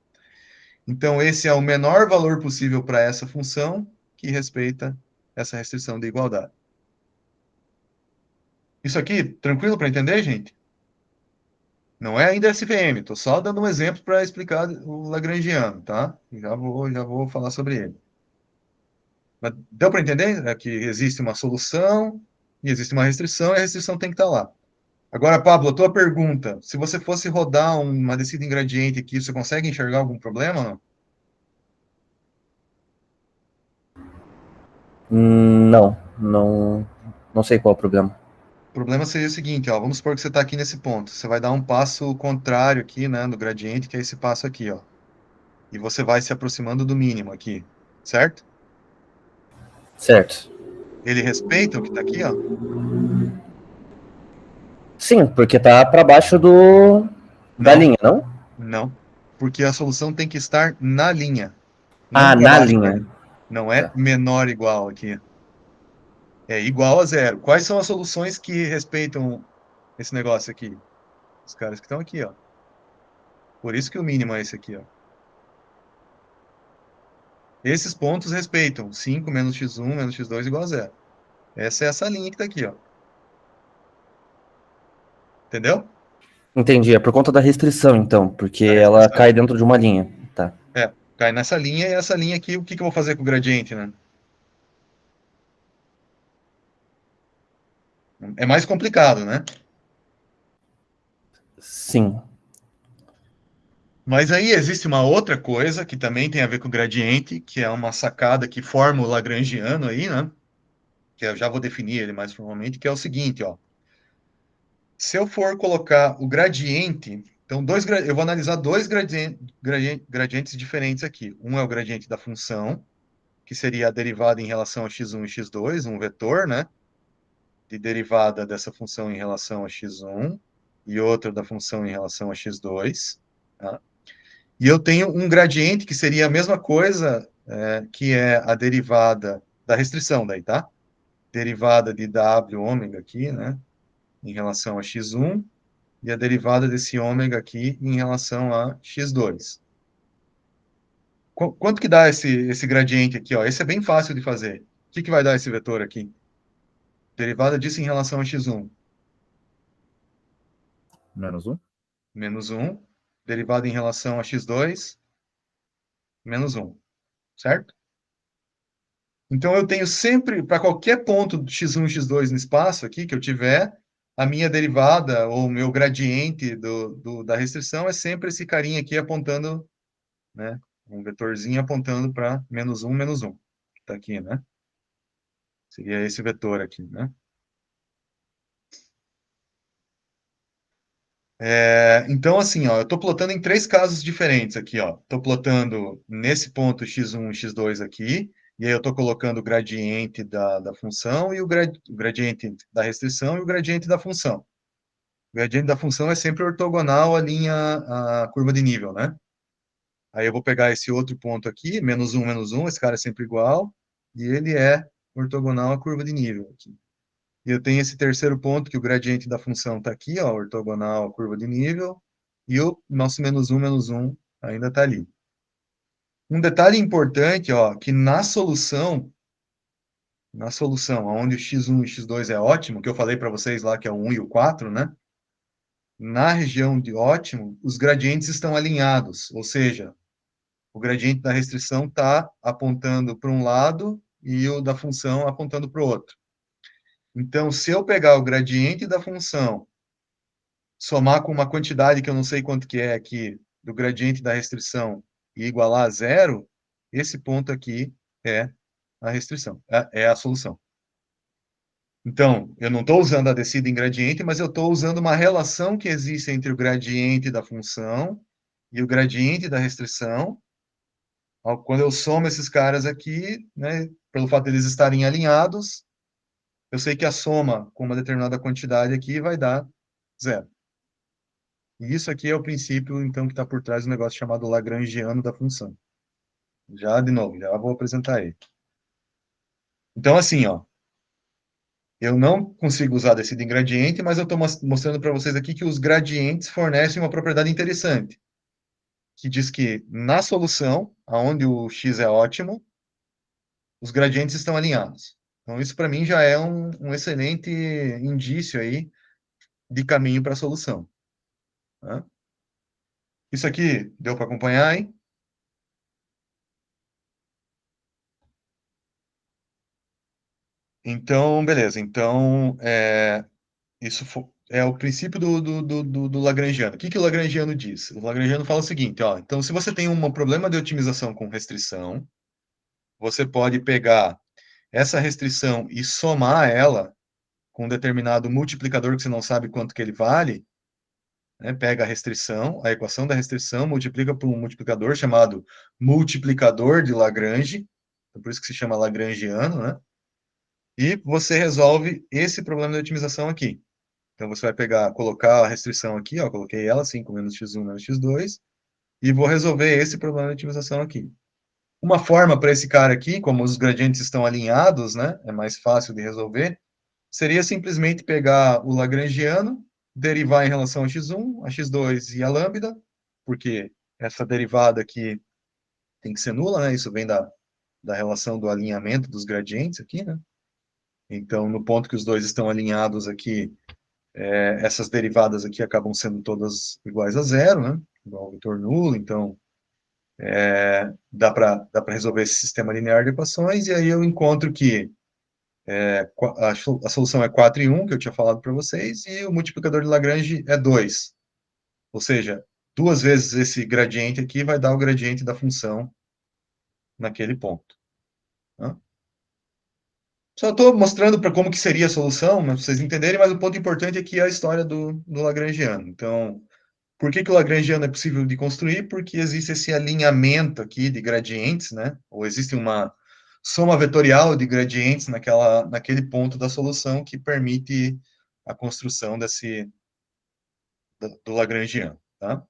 Então, esse é o menor valor possível para essa função que respeita essa restrição de igualdade. Isso aqui, tranquilo para entender, gente? Não é ainda SVM, estou só dando um exemplo para explicar o Lagrangiano, tá? Já vou falar sobre ele. Mas deu para entender? É que existe uma solução e existe uma restrição, e a restrição tem que estar lá. Agora, Pablo, a tua pergunta, se você fosse rodar uma descida em gradiente aqui, você consegue enxergar algum problema ou não? Não sei qual é o problema. O problema seria o seguinte, ó, vamos supor que você está aqui nesse ponto, você vai dar um passo contrário aqui, né, no gradiente, que é esse passo aqui, ó. E você vai se aproximando do mínimo aqui, certo? Certo. Ele respeita o que está aqui, ó? Sim, porque tá para baixo da Não, linha, não? não. Porque a solução tem que estar na linha, não Ah, para na baixo da linha. linha. Não é Tá. menor ou igual aqui. É igual a zero. Quais são as soluções que respeitam esse negócio aqui? Os caras que estão aqui, ó. Por isso que o mínimo é esse aqui, ó. Esses pontos respeitam 5 menos x1 menos x2 igual a zero. Essa é essa linha que está aqui, ó. Entendeu? Entendi, é por conta da restrição, então, porque Da ela restrição. cai dentro de uma linha. Tá. É, cai nessa linha e essa linha aqui, o que que eu vou fazer com o gradiente, né? É mais complicado, né? Sim. Mas aí existe uma outra coisa que também tem a ver com o gradiente, que é uma sacada que forma o Lagrangiano aí, né? Que eu já vou definir ele mais formalmente, que é o seguinte, ó. Se eu for colocar o gradiente, então eu vou analisar dois gradientes diferentes aqui. Um é o gradiente da função, que seria a derivada em relação a x1 e x2, um vetor, né? De derivada dessa função em relação a x1 e outro da função em relação a x2, tá? E eu tenho um gradiente que seria a mesma coisa, que é a derivada da restrição daí, tá? Derivada de w ômega aqui, né? Em relação a x1 e a derivada desse ômega aqui em relação a x2. Quanto que dá esse gradiente aqui, ó? Esse é bem fácil de fazer. O que vai dar esse vetor aqui? Derivada disso em relação a x1. Menos um. Menos 1. Derivada em relação a x2. Menos 1. Certo? Então, eu tenho sempre, para qualquer ponto de x1 e x2 no espaço aqui que eu tiver, a minha derivada, ou o meu gradiente da restrição é sempre esse carinha aqui apontando, né? Um vetorzinho apontando para menos 1. Está aqui, né? Seria esse vetor aqui, né? Então, assim, ó, eu estou plotando em 3 casos diferentes aqui, ó. Estou plotando nesse ponto x1 e x2 aqui, e aí eu estou colocando o gradiente da função e o gradiente da restrição e o gradiente da função. O gradiente da função é sempre ortogonal à linha, à curva de nível, né? Aí eu vou pegar esse outro ponto aqui, menos 1, esse cara é sempre igual, e ele é ortogonal à curva de nível aqui. E eu tenho esse terceiro ponto, que o gradiente da função está aqui, ó, ortogonal à curva de nível, e o nosso menos 1 ainda está ali. Um detalhe importante, ó, que na solução, onde o x1 e x2 é ótimo, que eu falei para vocês lá que é o 1 e o 4, né? Na região de ótimo, os gradientes estão alinhados, ou seja, o gradiente da restrição está apontando para um lado e o da função apontando para o outro. Então, se eu pegar o gradiente da função, somar com uma quantidade que eu não sei quanto que é aqui, do gradiente da restrição, e igualar a zero, esse ponto aqui é a restrição, é a solução. Então, eu não estou usando a descida em gradiente, mas eu estou usando uma relação que existe entre o gradiente da função e o gradiente da restrição. Quando eu somo esses caras aqui, né, pelo fato de eles estarem alinhados, eu sei que a soma com uma determinada quantidade aqui vai dar zero. E isso aqui é o princípio, então, que está por trás do negócio chamado lagrangiano da função. Já, de novo, já vou apresentar ele. Então, assim, ó, eu não consigo usar descida em gradiente, mas eu estou mostrando para vocês aqui que os gradientes fornecem uma propriedade interessante, que diz que na solução, onde o x é ótimo, os gradientes estão alinhados. Então, isso para mim já é um excelente indício aí de caminho para a solução. Tá? Isso aqui deu para acompanhar, hein? Então, beleza. Então, isso é o princípio do Lagrangiano. O que o Lagrangiano diz? O Lagrangiano fala o seguinte, ó, então se você tem um problema de otimização com restrição, você pode pegar essa restrição e somar ela com um determinado multiplicador que você não sabe quanto que ele vale, né? Pega a restrição, a equação da restrição, multiplica por um multiplicador chamado multiplicador de Lagrange, então por isso que se chama Lagrangiano, né? E você resolve esse problema de otimização aqui. Então, você vai pegar, colocar a restrição aqui, ó, coloquei ela, 5 menos x1 menos x2, e vou resolver esse problema de otimização aqui. Uma forma para esse cara aqui, como os gradientes estão alinhados, né, é mais fácil de resolver, seria simplesmente pegar o lagrangiano, derivar em relação a x1, a x2 e a lambda, porque essa derivada aqui tem que ser nula, né, isso vem da relação do alinhamento dos gradientes aqui, né. Então, no ponto que os dois estão alinhados aqui, essas derivadas aqui acabam sendo todas iguais a zero, né? Igual ao vetor nulo, então dá para resolver esse sistema linear de equações, e aí eu encontro que a solução é 4 e 1, que eu tinha falado para vocês, e o multiplicador de Lagrange é 2. Ou seja, 2 vezes esse gradiente aqui vai dar o gradiente da função naquele ponto. Né? Só estou mostrando para como que seria a solução, né, para vocês entenderem, mas o ponto importante aqui é a história do Lagrangiano. Então, por que o Lagrangiano é possível de construir? Porque existe esse alinhamento aqui de gradientes, né? Ou existe uma soma vetorial de gradientes naquele ponto da solução que permite a construção do Lagrangiano, tá?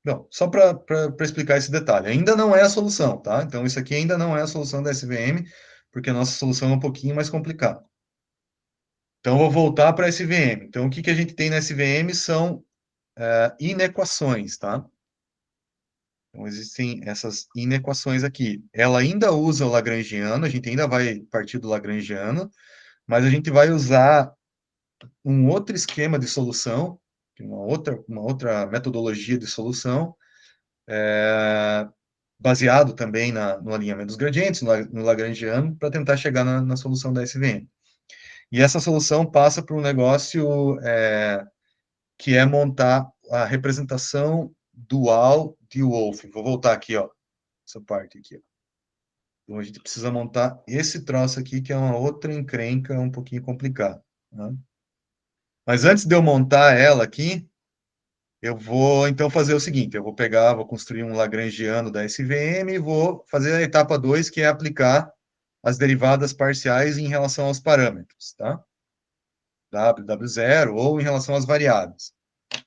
Bom, só para explicar esse detalhe, ainda não é a solução, tá? Então, isso aqui ainda não é a solução da SVM, porque a nossa solução é um pouquinho mais complicada. Então, eu vou voltar para a SVM. Então, o que a gente tem na SVM são inequações, tá? Então, existem essas inequações aqui. Ela ainda usa o Lagrangiano, a gente ainda vai partir do Lagrangiano, mas a gente vai usar um outro esquema de solução, uma outra metodologia de solução, baseado também no alinhamento dos gradientes, no Lagrangiano, para tentar chegar na solução da SVM. E essa solução passa por um negócio que é montar a representação dual de Wolff. Vou voltar aqui, ó, essa parte aqui. Ó. Então, a gente precisa montar esse troço aqui, que é uma outra encrenca um pouquinho complicada. Né? Mas antes de eu montar ela aqui, eu vou então fazer o seguinte, eu vou construir um lagrangiano da SVM e vou fazer a etapa 2, que é aplicar as derivadas parciais em relação aos parâmetros, tá? W0 ou em relação às variáveis.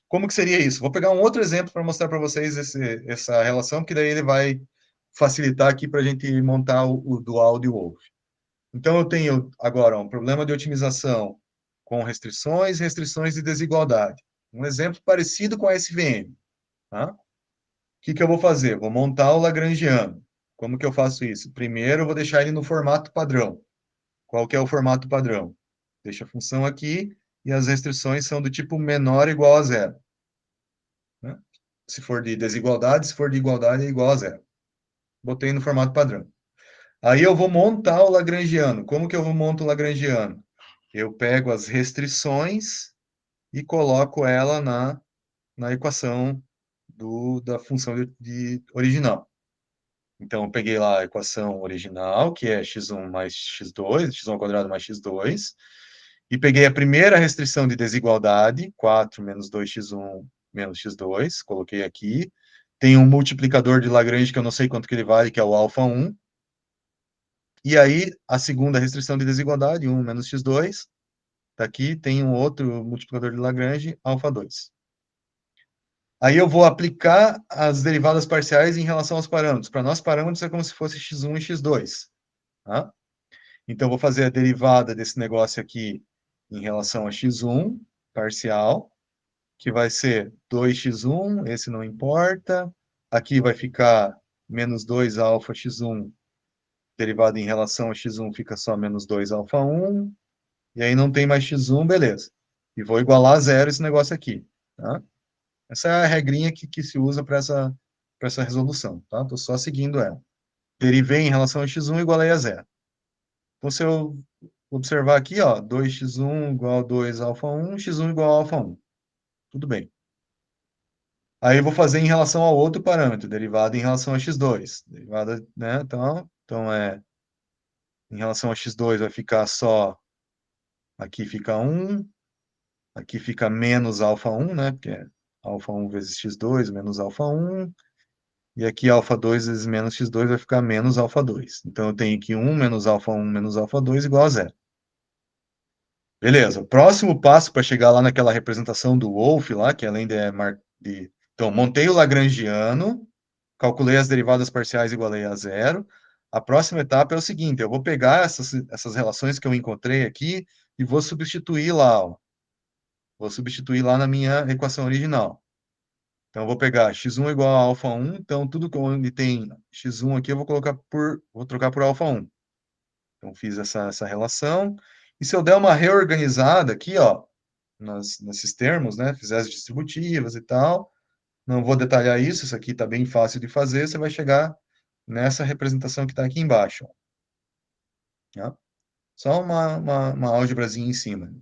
Como que seria isso? Vou pegar um outro exemplo para mostrar para vocês essa relação, que daí ele vai facilitar aqui para a gente montar o dual de Wolff. Então, eu tenho agora um problema de otimização com restrições, restrições de desigualdade. Um exemplo parecido com a SVM. Tá? O que eu vou fazer? Vou montar o Lagrangiano. Como que eu faço isso? Primeiro, eu vou deixar ele no formato padrão. Qual que é o formato padrão? Deixa a função aqui e as restrições são do tipo menor ou igual a zero. Né? Se for de desigualdade, se for de igualdade, é igual a zero. Botei no formato padrão. Aí eu vou montar o Lagrangiano. Como que eu monto o Lagrangiano? Eu pego as restrições e coloco ela na equação da função original. Então, eu peguei lá a equação original, que é x1 mais x2, x1 ao quadrado mais x2, e peguei a primeira restrição de desigualdade, 4 menos 2x1 menos x2, coloquei aqui. Tem um multiplicador de Lagrange que eu não sei quanto que ele vale, que é o alfa 1. E aí, a segunda restrição de desigualdade, 1 menos x2, está aqui, tem um outro multiplicador de Lagrange, alfa 2. Aí eu vou aplicar as derivadas parciais em relação aos parâmetros. Para nós, parâmetros é como se fosse x1 e x2. Tá? Então, eu vou fazer a derivada desse negócio aqui em relação a x1, parcial, que vai ser 2x1, esse não importa. Aqui vai ficar menos 2 alfa x1, derivado em relação a x1 fica só menos 2 alfa 1. E aí não tem mais x1, beleza. E vou igualar a zero esse negócio aqui. Tá? Essa é a regrinha que se usa para essa resolução. Tá? Estou só seguindo ela. Derivei em relação a x1 igualei a zero. Então, se eu observar aqui, ó, 2x1 igual a 2 alfa 1, x1 igual a alfa 1. Tudo bem. Aí eu vou fazer em relação ao outro parâmetro, derivada em relação a x2. Derivada, né? Então em relação a x2 vai ficar só, aqui fica 1, aqui fica menos alfa 1, né? Porque é alfa 1 vezes x2 menos alfa 1. E aqui alfa 2 vezes menos x2 vai ficar menos alfa 2. Então eu tenho aqui 1 menos alfa 1 menos alfa 2 igual a zero. Beleza. O próximo passo para chegar lá naquela representação do Wolff lá, que além de... Então, montei o Lagrangiano, calculei as derivadas parciais e igualei a zero. A próxima etapa é o seguinte, eu vou pegar essas relações que eu encontrei aqui e vou substituir lá, ó. Vou substituir lá na minha equação original. Então, eu vou pegar x1 igual a alfa 1, então tudo que onde tem x1 aqui eu vou trocar por alfa 1. Então, fiz essa relação. E se eu der uma reorganizada aqui, ó, nesses termos, né, fizer as distributivas e tal, não vou detalhar isso aqui está bem fácil de fazer, você vai chegar nessa representação que está aqui embaixo. Ó, tá? Só uma álgebrazinha em cima.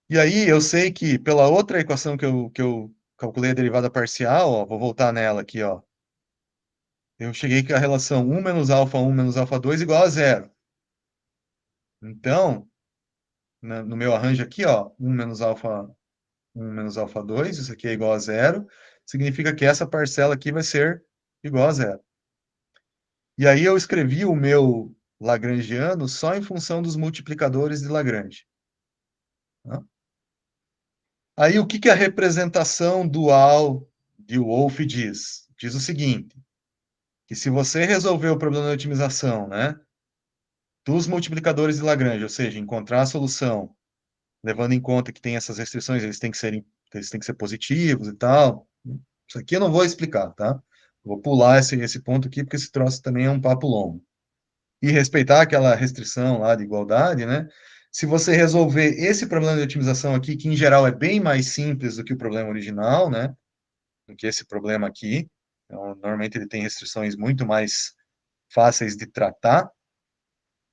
E aí, eu sei que pela outra equação que eu calculei a derivada parcial, ó, vou voltar nela aqui, ó. Eu cheguei que a relação 1 menos alfa 1 menos alfa 2 igual a zero. Então, no meu arranjo aqui, ó, 1 menos alfa 2, isso aqui é igual a zero, significa que essa parcela aqui vai ser igual a zero. E aí eu escrevi o meu lagrangiano só em função dos multiplicadores de Lagrange. Tá? Aí o que a representação dual de Wolff diz? Diz o seguinte, que se você resolver o problema de otimização, né, dos multiplicadores de Lagrange, ou seja, encontrar a solução, levando em conta que tem essas restrições, eles têm que ser positivos e tal. Isso aqui eu não vou explicar, tá? Vou pular esse ponto aqui, porque esse troço também é um papo longo. E respeitar aquela restrição lá de igualdade, né? Se você resolver esse problema de otimização aqui, que em geral é bem mais simples do que o problema original, né? Do que esse problema aqui. Então, normalmente ele tem restrições muito mais fáceis de tratar.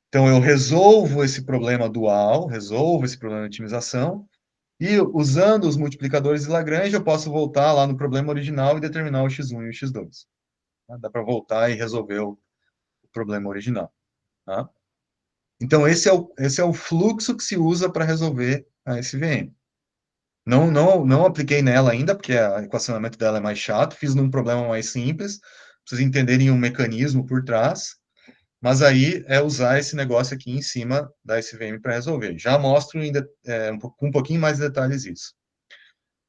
Então, eu resolvo esse problema dual, resolvo esse problema de otimização, e usando os multiplicadores de Lagrange, eu posso voltar lá no problema original e determinar o x1 e o x2. Dá para voltar e resolver o problema original. Tá? Então, esse é o fluxo que se usa para resolver a SVM. Não apliquei nela ainda, porque o equacionamento dela é mais chato, fiz num problema mais simples, pra vocês entenderem o mecanismo por trás, mas aí é usar esse negócio aqui em cima da SVM para resolver. Já mostro com um pouquinho mais de detalhes isso.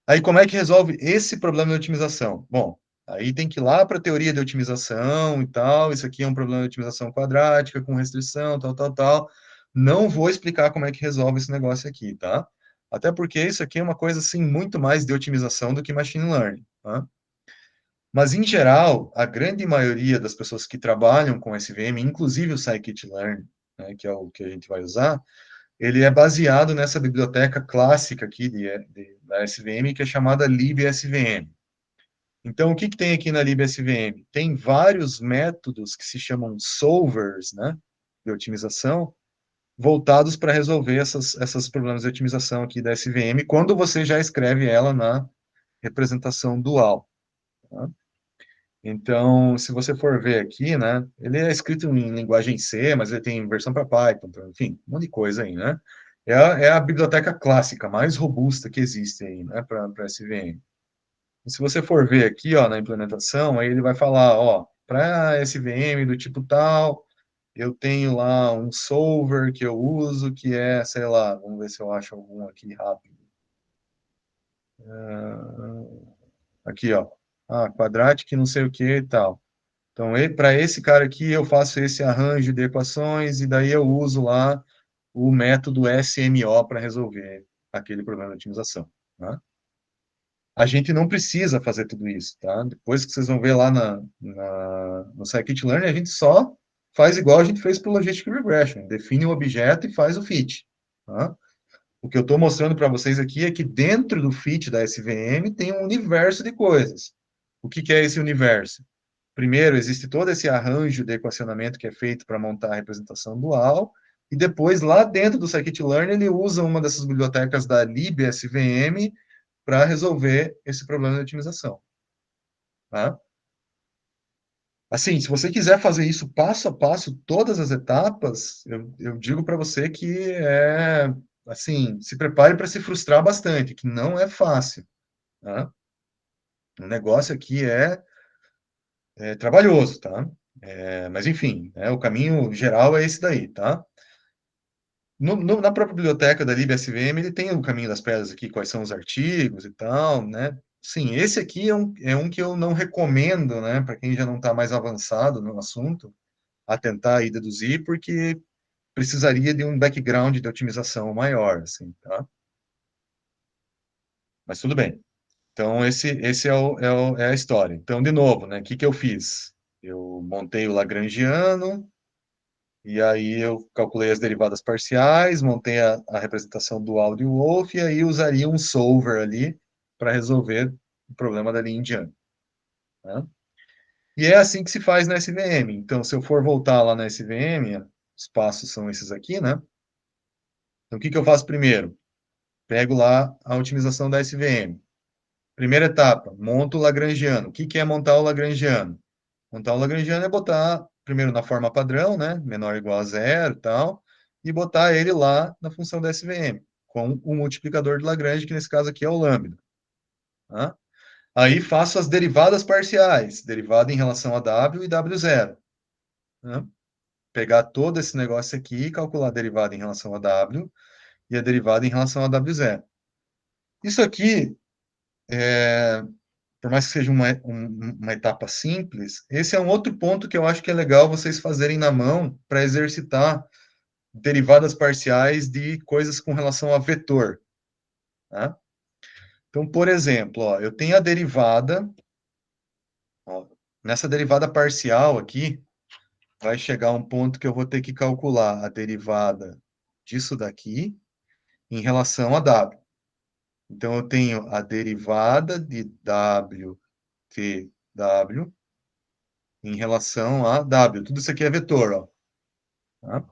Aí, como é que resolve esse problema de otimização? Bom, aí tem que ir lá para a teoria de otimização e tal. Isso aqui é um problema de otimização quadrática, com restrição, tal. Não vou explicar como é que resolve esse negócio aqui, tá? Até porque isso aqui é uma coisa, assim, muito mais de otimização do que machine learning, tá? Mas, em geral, a grande maioria das pessoas que trabalham com SVM, inclusive o scikit-learn, né, que é o que a gente vai usar, ele é baseado nessa biblioteca clássica aqui da SVM, que é chamada libSVM. Então, o que tem aqui na libSVM? Tem vários métodos que se chamam solvers, né, de otimização, voltados para resolver esses problemas de otimização aqui da SVM, quando você já escreve ela na representação dual. Tá? Então, se você for ver aqui, né, ele é escrito em linguagem C, mas ele tem versão para Python, enfim, um monte de coisa aí, né? É a biblioteca clássica mais robusta que existe aí, né, para SVM. E se você for ver aqui, ó, na implementação, aí ele vai falar, ó, para SVM do tipo tal, eu tenho lá um solver que eu uso, que é, sei lá, vamos ver se eu acho algum aqui rápido. Aqui, ó, quadratic, não sei o que e tal. Então, para esse cara aqui, eu faço esse arranjo de equações e daí eu uso lá o método SMO para resolver aquele problema de otimização. Tá? A gente não precisa fazer tudo isso, tá? Depois que vocês vão ver lá no scikit-learn, a gente só faz igual a gente fez para o Logistic Regression, define o objeto e faz o fit. Tá? O que eu estou mostrando para vocês aqui é que dentro do fit da SVM tem um universo de coisas. O que é esse universo? Primeiro, existe todo esse arranjo de equacionamento que é feito para montar a representação dual, e depois, lá dentro do scikit-learn, ele usa uma dessas bibliotecas da libSVM para resolver esse problema de otimização. Tá? Assim, se você quiser fazer isso passo a passo, todas as etapas, eu digo para você que assim, se prepare para se frustrar bastante, que não é fácil. Tá? O negócio aqui é trabalhoso, tá? Mas, enfim, o caminho geral é esse daí, tá? Na própria biblioteca da libSVM, ele tem o caminho das pedras aqui, quais são os artigos e tal, né? Sim, esse aqui é um que eu não recomendo, né, para quem já não está mais avançado no assunto, a tentar aí deduzir, porque precisaria de um background de otimização maior, assim, tá? Mas tudo bem. Então, esse é a história. Então, de novo, né, o que eu fiz? Eu montei o Lagrangiano, e aí eu calculei as derivadas parciais, montei a representação dual de Wolff, e aí usaria um solver ali para resolver o problema dali em diante. Né? E é assim que se faz na SVM. Então, se eu for voltar lá na SVM, os passos são esses aqui, né? Então, o que eu faço primeiro? Pego lá a otimização da SVM. Primeira etapa, monto o Lagrangiano. O que é montar o Lagrangiano? Montar o Lagrangiano é botar, primeiro, na forma padrão, né? Menor ou igual a zero e tal, e botar ele lá na função da SVM, com o multiplicador de Lagrange, que nesse caso aqui é o lambda. Tá? Aí faço as derivadas parciais, derivada em relação a W e W0. Tá? Pegar todo esse negócio aqui e calcular a derivada em relação a W e a derivada em relação a W0. Isso aqui, por mais que seja uma etapa simples, esse é um outro ponto que eu acho que é legal vocês fazerem na mão para exercitar derivadas parciais de coisas com relação a vetor. Tá? Então, por exemplo, ó, eu tenho a derivada, ó, nessa derivada parcial aqui, vai chegar um ponto que eu vou ter que calcular a derivada disso daqui em relação a W. Então, eu tenho a derivada de W TW em relação a W. Tudo isso aqui é vetor, ó. Tá?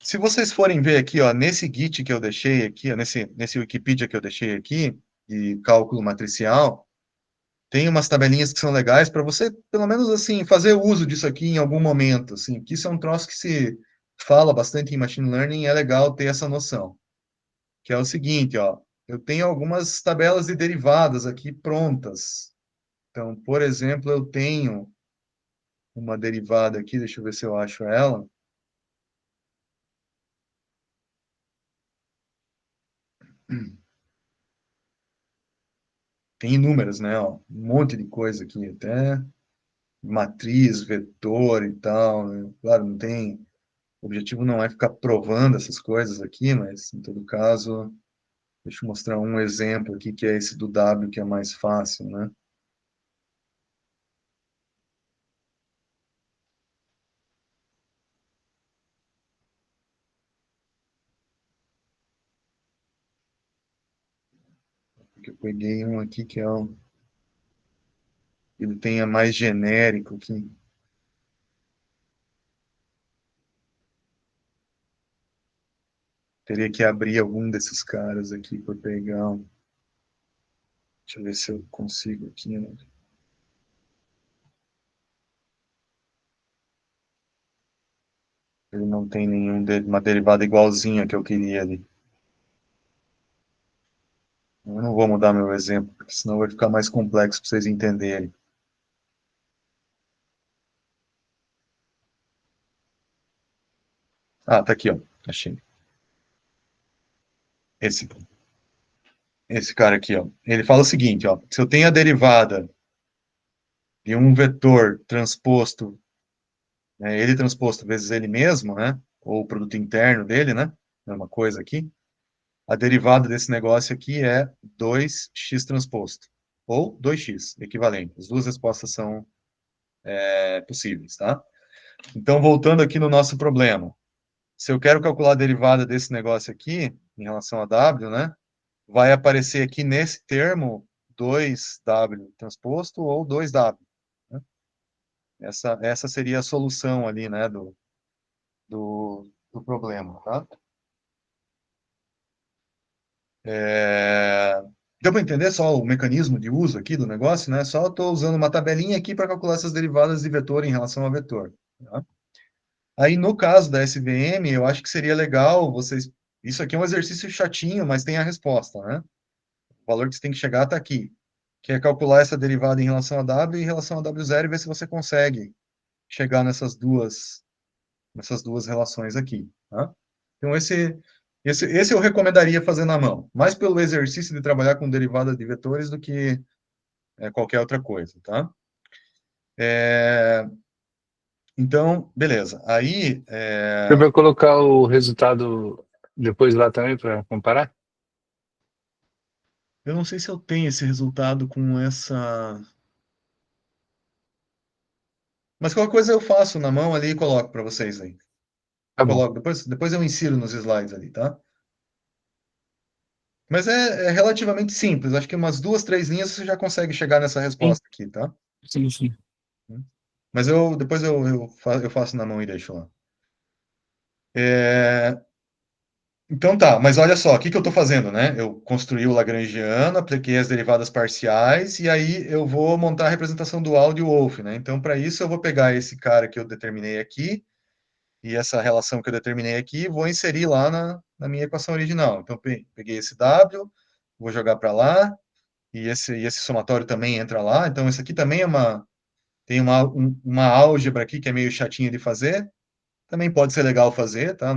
Se vocês forem ver aqui, ó, nesse Git que eu deixei aqui, ó, nesse Wikipedia que eu deixei aqui, de cálculo matricial, tem umas tabelinhas que são legais para você, pelo menos assim, fazer uso disso aqui em algum momento, assim, que isso é um troço que se fala bastante em machine learning e é legal ter essa noção. que é o seguinte, ó, eu tenho algumas tabelas de derivadas aqui prontas. Então, por exemplo, eu tenho uma derivada aqui, deixa eu ver se eu acho ela. Tem inúmeras, né? Ó, um monte de coisa aqui, até matriz, vetor e tal, né? Claro, não tem. O objetivo não é ficar provando essas coisas aqui, mas em todo caso, deixa eu mostrar um exemplo aqui, que é esse do W, que é mais fácil, né? Porque eu peguei um aqui que é o. Ele tem a mais genérico aqui. Teria que abrir algum desses caras aqui para pegar. Deixa eu ver se eu consigo aqui, né? Ele não tem uma derivada igualzinha que eu queria ali. Eu não vou mudar meu exemplo, porque senão vai ficar mais complexo para vocês entenderem. Ah, tá aqui, ó. Achei. Esse, esse cara aqui, ó. Ele fala o seguinte, ó. Se eu tenho a derivada de um vetor transposto, né, ele transposto vezes ele mesmo, né? Ou o produto interno dele, né? Mesma coisa aqui. A derivada desse negócio aqui é 2x transposto. Ou 2x, equivalente. As duas respostas são possíveis, tá? Então, voltando aqui no nosso problema. Se eu quero calcular a derivada desse negócio aqui, em relação a W, né? Vai aparecer aqui nesse termo 2W transposto ou 2W. Né? Essa seria a solução ali, né, do problema, tá? Deu para entender só o mecanismo de uso aqui do negócio, né? Só estou usando uma tabelinha aqui para calcular essas derivadas de vetor em relação a vetor. Tá? Aí, no caso da SVM, eu acho que seria legal vocês... Isso aqui é um exercício chatinho, mas tem a resposta, né? O valor que você tem que chegar está aqui, que é calcular essa derivada em relação a W e em relação a W0 e ver se você consegue chegar nessas duas relações aqui, tá? Então, esse eu recomendaria fazer na mão, mais pelo exercício de trabalhar com derivadas de vetores do que qualquer outra coisa, tá? Então, beleza. Aí, Você vai colocar o resultado depois lá também para comparar? eu não sei se eu tenho esse resultado com essa... Mas qualquer coisa eu faço na mão ali e coloco para vocês aí. Tá bom. Coloco, depois eu insiro nos slides ali, tá? Mas é relativamente simples. Acho que umas 2, 3 linhas você já consegue chegar nessa Sim, resposta aqui, tá? sim, sim. Mas depois eu faço na mão e deixo lá. Então tá, mas olha só, o que eu estou fazendo, né? Eu construí o Lagrangiano, apliquei as derivadas parciais, e aí eu vou montar a representação dual de Wolff, né? Então, para isso, eu vou pegar esse cara que eu determinei aqui, e essa relação que eu determinei aqui, e vou inserir lá na minha equação original. Então, peguei esse W, vou jogar para lá, e esse somatório também entra lá. Então, isso aqui também tem uma álgebra aqui que é meio chatinha de fazer. Também pode ser legal fazer, tá?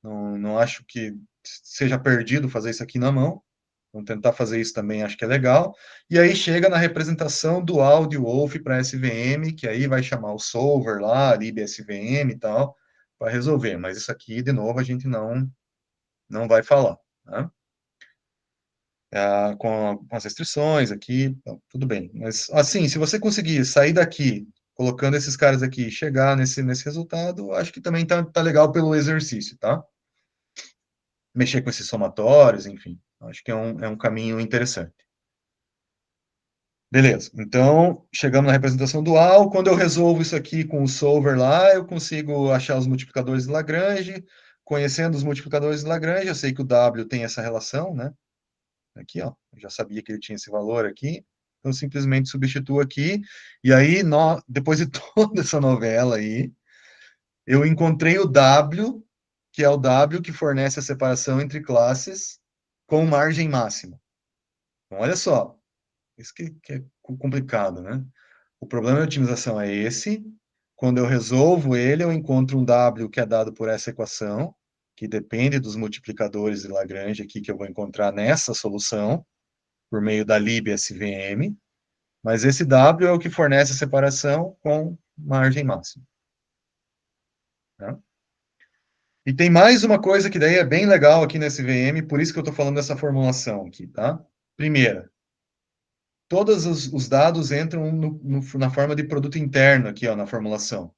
Não acho que seja perdido fazer isso aqui na mão. Vamos tentar fazer isso também, acho que é legal. E aí chega na representação dual de Wolff para SVM, que aí vai chamar o solver lá, libSVM e tal, para resolver. Mas isso aqui, de novo, a gente não vai falar. Tá? Com as restrições aqui, então, tudo bem. Mas, assim, se você conseguir sair daqui, colocando esses caras aqui, e chegar nesse resultado, acho que também tá legal pelo exercício, tá? Mexer com esses somatórios, enfim. Acho que é um caminho interessante. Beleza, então chegamos na representação dual. Quando eu resolvo isso aqui com o solver lá, eu consigo achar os multiplicadores de Lagrange. Conhecendo os multiplicadores de Lagrange, eu sei que o W tem essa relação, né? Aqui, ó, eu já sabia que ele tinha esse valor aqui. Então, eu simplesmente substituo aqui. E aí, depois de toda essa novela aí, eu encontrei o W que é o W que fornece a separação entre classes com margem máxima. Então, olha só, isso que é complicado, né? O problema de otimização é esse. Quando eu resolvo ele, eu encontro um W que é dado por essa equação, que depende dos multiplicadores de Lagrange aqui que eu vou encontrar nessa solução, por meio da lib-SVM, mas esse W é o que fornece a separação com margem máxima. Tá? E tem mais uma coisa que daí é bem legal aqui na SVM, por isso que eu estou falando dessa formulação aqui, tá? Primeira, todos os dados entram na forma de produto interno aqui, ó, na formulação.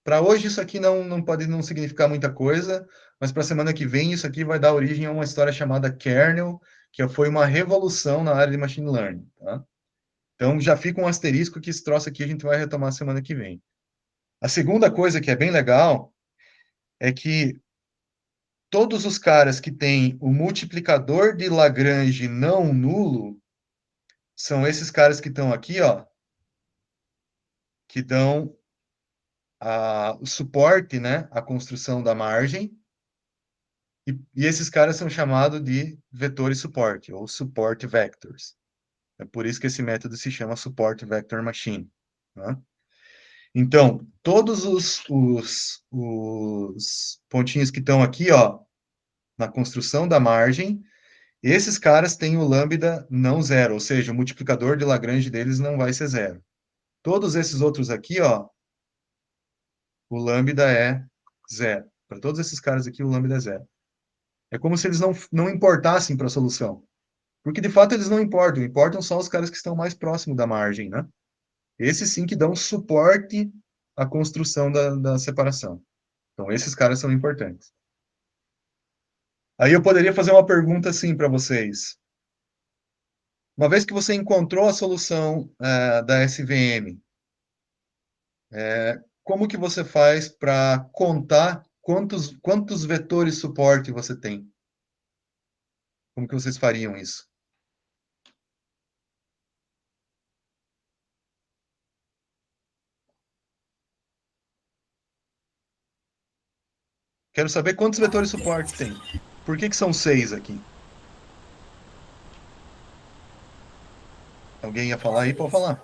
Para hoje isso aqui não pode não significar muita coisa, mas para a semana que vem isso aqui vai dar origem a uma história chamada kernel, que foi uma revolução na área de machine learning, tá? Então já fica um asterisco que esse troço aqui a gente vai retomar semana que vem. A segunda coisa que é bem legal é que todos os caras que têm o multiplicador de Lagrange não nulo são esses caras que estão aqui, ó, que dão o suporte, né, à construção da margem, e esses caras são chamados de vetores suporte, ou support vectors. É por isso que esse método se chama support vector machine. Né? Então, todos os pontinhos que estão aqui, ó, na construção da margem, esses caras têm o lambda não zero, ou seja, o multiplicador de Lagrange deles não vai ser zero. Todos esses outros aqui, ó, o lambda é zero. Para todos esses caras aqui, o lambda é zero. É como se eles não importassem para a solução. Porque, de fato, eles não importam. Importam só os caras que estão mais próximos da margem, né? Esses sim que dão suporte à construção da separação. Então, esses caras são importantes. Aí eu poderia fazer uma pergunta assim para vocês. Uma vez que você encontrou a solução da SVM, como que você faz para contar quantos vetores suporte você tem? Como que vocês fariam isso? Quero saber quantos vetores suporte tem. Por que são 6 aqui? Alguém ia falar aí? Pode falar.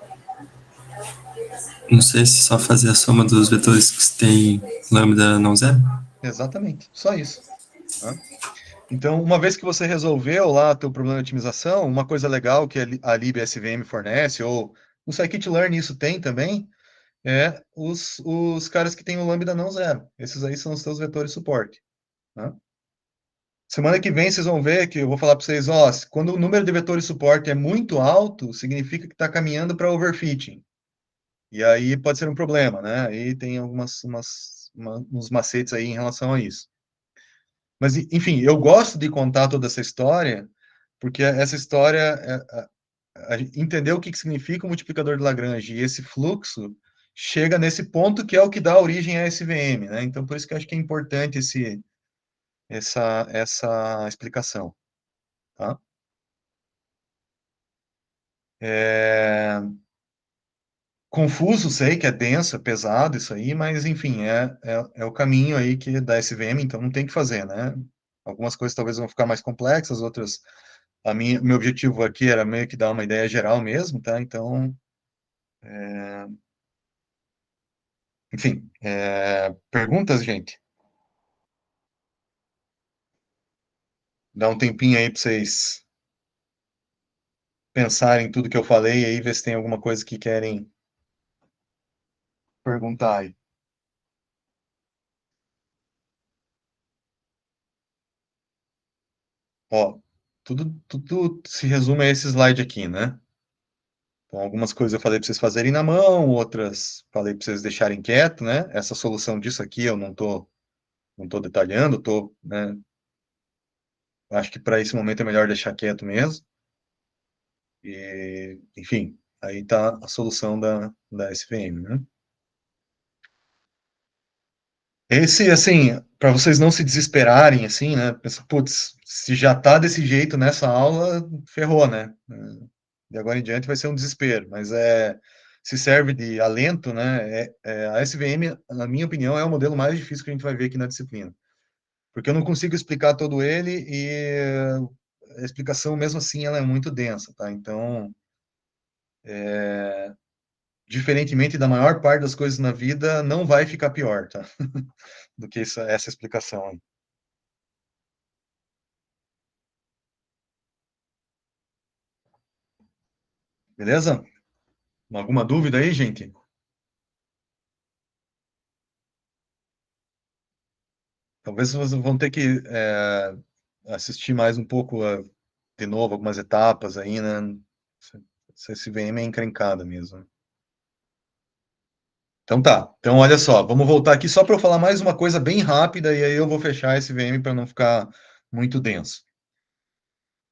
Não sei se só fazer a soma dos vetores que tem lambda não zero. Exatamente, só isso. Tá? Então, uma vez que você resolveu lá o teu problema de otimização, uma coisa legal que a libSVM fornece, ou o scikit-learn isso tem também, é os caras que têm o lambda não zero. Esses aí são os teus vetores suporte. Tá? Semana que vem vocês vão ver que eu vou falar para vocês, ó, quando o número de vetores suporte é muito alto, significa que está caminhando para overfitting. E aí pode ser um problema, né? Aí tem uns macetes aí em relação a isso. Mas, enfim, eu gosto de contar toda essa história, porque essa história, entender o que significa o multiplicador de Lagrange e esse fluxo, chega nesse ponto que é o que dá origem a SVM, né? Então, por isso que eu acho que é importante essa explicação, tá? Confuso, sei que é denso, é pesado isso aí, mas enfim, é o caminho aí que da SVM, então não tem que fazer, né? Algumas coisas talvez vão ficar mais complexas, outras. Meu objetivo aqui era meio que dar uma ideia geral mesmo, tá? Então, enfim, perguntas, gente? Dá um tempinho aí para vocês pensarem tudo que eu falei e aí ver se tem alguma coisa que querem perguntar aí. Ó, tudo se resume a esse slide aqui, né? Então, algumas coisas eu falei para vocês fazerem na mão, outras falei para vocês deixarem quieto, né? Essa solução disso aqui eu não tô detalhando, né? Acho que para esse momento é melhor deixar quieto mesmo. E, enfim, aí está a solução da SVM, né? Esse, assim, para vocês não se desesperarem, assim, né? Pensa, putz, se já tá desse jeito nessa aula, ferrou, né? De agora em diante vai ser um desespero, mas se serve de alento, né? A SVM, na minha opinião, é o modelo mais difícil que a gente vai ver aqui na disciplina. Porque eu não consigo explicar todo ele e a explicação, mesmo assim, ela é muito densa, tá? Então, diferentemente da maior parte das coisas na vida, não vai ficar pior, tá? Do que essa explicação aí. Beleza? Alguma dúvida aí, gente? Talvez vocês vão ter que assistir mais um pouco de novo algumas etapas aí, né? Essa SVM é encrencada mesmo. Então tá. Então olha só, vamos voltar aqui só para eu falar mais uma coisa bem rápida e aí eu vou fechar esse VM para não ficar muito denso.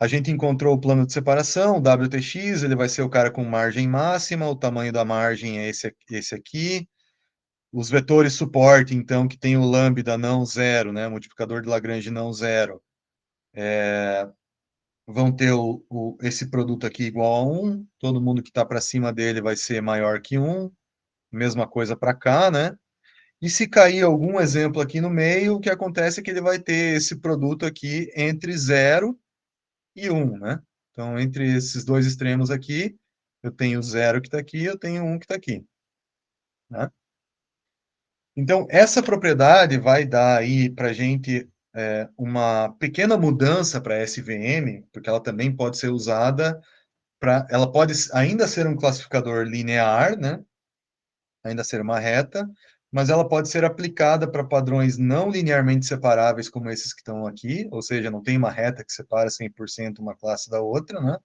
A gente encontrou o plano de separação, o WTX, ele vai ser o cara com margem máxima, o tamanho da margem é esse aqui. Os vetores suporte, então, que tem o lambda não zero, né, multiplicador de Lagrange não zero, vão ter esse produto aqui igual a 1, todo mundo que está para cima dele vai ser maior que 1, mesma coisa para cá, né? E se cair algum exemplo aqui no meio, o que acontece é que ele vai ter esse produto aqui entre 0 e 1, né? Então, entre esses dois extremos aqui, eu tenho 0 que está aqui, eu tenho 1 que está aqui, né? Então, essa propriedade vai dar aí para a gente uma pequena mudança para a SVM, porque ela também pode ser usada para... Ela pode ainda ser um classificador linear, né? Ainda ser uma reta, mas ela pode ser aplicada para padrões não linearmente separáveis, como esses que estão aqui, ou seja, não tem uma reta que separa 100% uma classe da outra, né?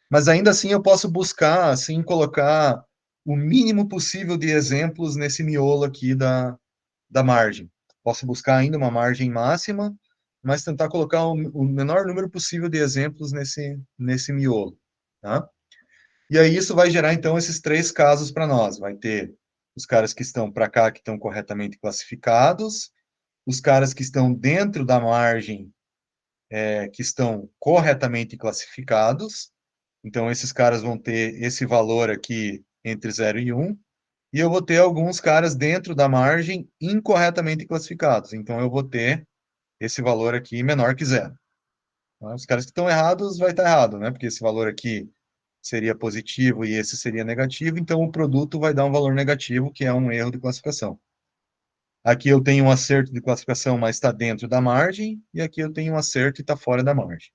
Mas ainda assim eu posso buscar, assim, colocar o mínimo possível de exemplos nesse miolo aqui da margem. Posso buscar ainda uma margem máxima, mas tentar colocar o menor número possível de exemplos nesse miolo, tá? E aí isso vai gerar, então, esses três casos para nós. Vai ter os caras que estão para cá, que estão corretamente classificados, os caras que estão dentro da margem, que estão corretamente classificados. Então, esses caras vão ter esse valor aqui entre 0 e 1. E eu vou ter alguns caras dentro da margem incorretamente classificados. Então, eu vou ter esse valor aqui menor que 0. Os caras que estão errados vai estar errado, né? Porque esse valor aqui seria positivo e esse seria negativo, então o produto vai dar um valor negativo, que é um erro de classificação. Aqui eu tenho um acerto de classificação, mas está dentro da margem, e aqui eu tenho um acerto e está fora da margem.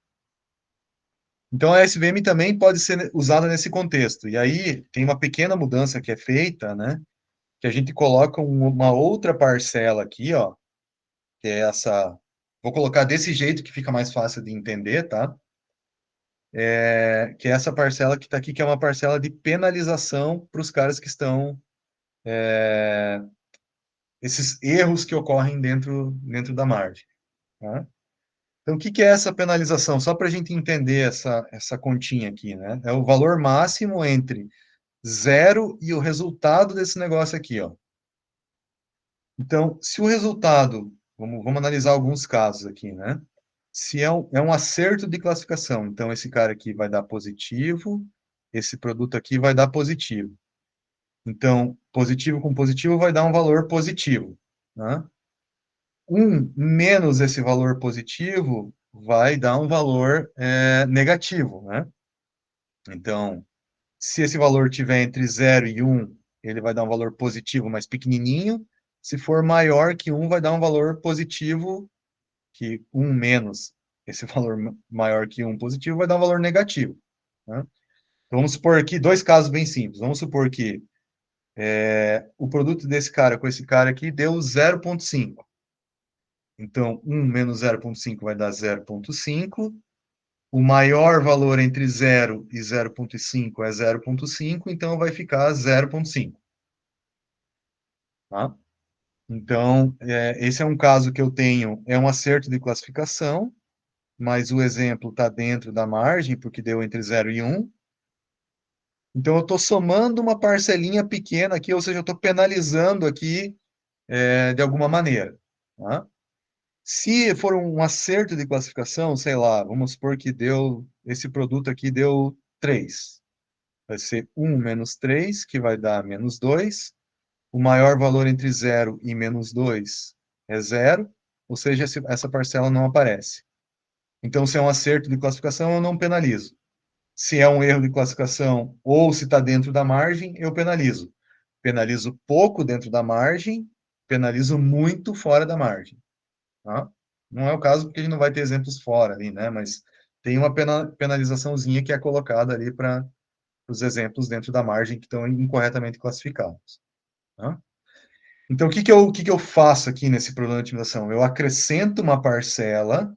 Então a SVM também pode ser usada nesse contexto. E aí tem uma pequena mudança que é feita, né? Que a gente coloca uma outra parcela aqui, ó, que é essa. Vou colocar desse jeito que fica mais fácil de entender, tá? Que é essa parcela que está aqui, que é uma parcela de penalização para os caras que estão esses erros que ocorrem dentro da margem. Tá? Então, o que é essa penalização? Só para a gente entender essa continha aqui, né? É o valor máximo entre 0 e o resultado desse negócio aqui, ó. Então, se o resultado, vamos analisar alguns casos aqui, né? Se é um acerto de classificação, então esse cara aqui vai dar positivo, esse produto aqui vai dar positivo. Então, positivo com positivo vai dar um valor positivo, né? 1 menos esse valor positivo vai dar um valor negativo, né? Então, se esse valor tiver entre 0 e 1, ele vai dar um valor positivo, mas pequenininho. Se for maior que 1, vai dar um valor positivo, que 1 menos esse valor maior que 1 positivo vai dar um valor negativo, né? Então, vamos supor aqui dois casos bem simples. Vamos supor que o produto desse cara com esse cara aqui deu 0,5. Então, 1 menos 0,5 vai dar 0,5. O maior valor entre 0 e 0,5 é 0,5, então vai ficar 0,5. Tá? Então, esse é um caso que eu tenho, é um acerto de classificação, mas o exemplo está dentro da margem, porque deu entre 0 e 1. Então, eu estou somando uma parcelinha pequena aqui, ou seja, eu estou penalizando aqui de alguma maneira. Tá? Se for um acerto de classificação, sei lá, vamos supor que esse produto aqui deu 3. Vai ser 1 menos 3, que vai dar menos 2. O maior valor entre 0 e menos 2 é 0, ou seja, essa parcela não aparece. Então, se é um acerto de classificação, eu não penalizo. Se é um erro de classificação ou se está dentro da margem, eu penalizo. Penalizo pouco dentro da margem, penalizo muito fora da margem. Tá? Não é o caso porque a gente não vai ter exemplos fora ali, né? Mas tem uma penalizaçãozinha que é colocada ali para os exemplos dentro da margem que estão incorretamente classificados. Tá? Então, o que que eu faço aqui nesse problema de otimização? Eu acrescento uma parcela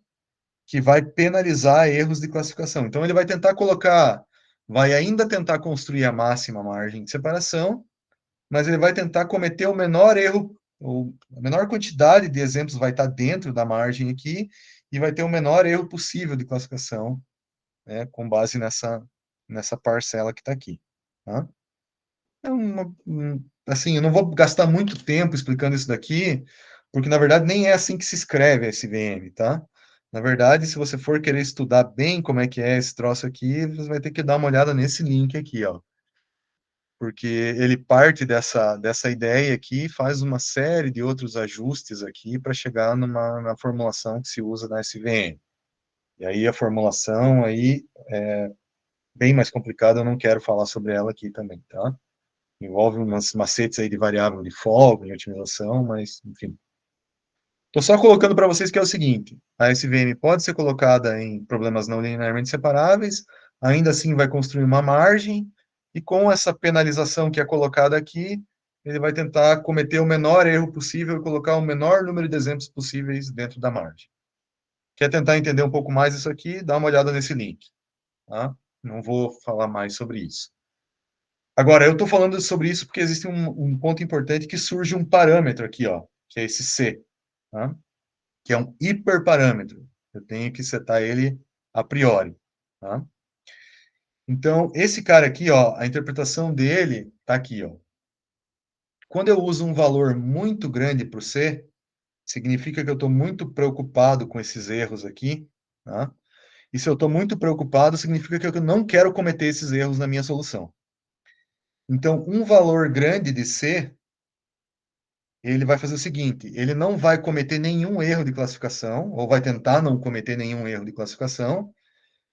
que vai penalizar erros de classificação. Então, ele vai tentar colocar, vai ainda tentar construir a máxima margem de separação, mas ele vai tentar cometer o menor erro, ou a menor quantidade de exemplos vai estar dentro da margem aqui, e vai ter o menor erro possível de classificação, né, com base nessa parcela que está aqui. Tá? É assim, eu não vou gastar muito tempo explicando isso daqui, porque na verdade nem é assim que se escreve a SVM, tá? Na verdade, se você for querer estudar bem como é que é esse troço aqui, você vai ter que dar uma olhada nesse link aqui, ó. Porque ele parte dessa ideia aqui e faz uma série de outros ajustes aqui para chegar na formulação que se usa na SVM. E aí a formulação aí é bem mais complicada, eu não quero falar sobre ela aqui também, tá? Envolve umas macetes aí de variável de folga em otimização, mas, enfim. Estou só colocando para vocês que é o seguinte, a SVM pode ser colocada em problemas não linearmente separáveis, ainda assim vai construir uma margem, e com essa penalização que é colocada aqui, ele vai tentar cometer o menor erro possível e colocar o menor número de exemplos possíveis dentro da margem. Quer tentar entender um pouco mais isso aqui? Dá uma olhada nesse link. Tá? Não vou falar mais sobre isso. Agora, eu estou falando sobre isso porque existe um ponto importante que surge um parâmetro aqui, ó, que é esse C, tá? Que é um hiperparâmetro. Eu tenho que setar ele a priori. Tá? Então, esse cara aqui, ó, a interpretação dele está aqui. Ó. Quando eu uso um valor muito grande para o C, significa que eu estou muito preocupado com esses erros aqui. Tá? E se eu estou muito preocupado, significa que eu não quero cometer esses erros na minha solução. Então, um valor grande de C ele vai fazer o seguinte: ele não vai cometer nenhum erro de classificação, ou vai tentar não cometer nenhum erro de classificação,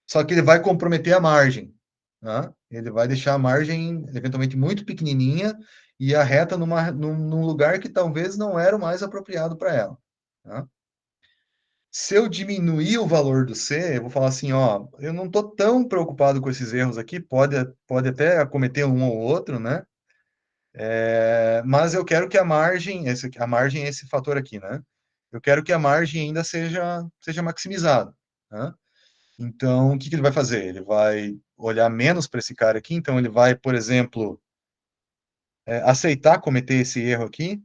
só que ele vai comprometer a margem. Né? Ele vai deixar a margem, eventualmente, muito pequenininha e a reta num lugar que talvez não era o mais apropriado para ela. Tá? Se eu diminuir o valor do C, eu vou falar assim, ó, eu não estou tão preocupado com esses erros aqui, pode até acometer um ou outro, né? Mas eu quero que a margem é esse fator aqui, né? Eu quero que a margem ainda seja maximizada. Né? Então, o que ele vai fazer? Ele vai olhar menos para esse cara aqui, então ele vai, por exemplo, aceitar cometer esse erro aqui,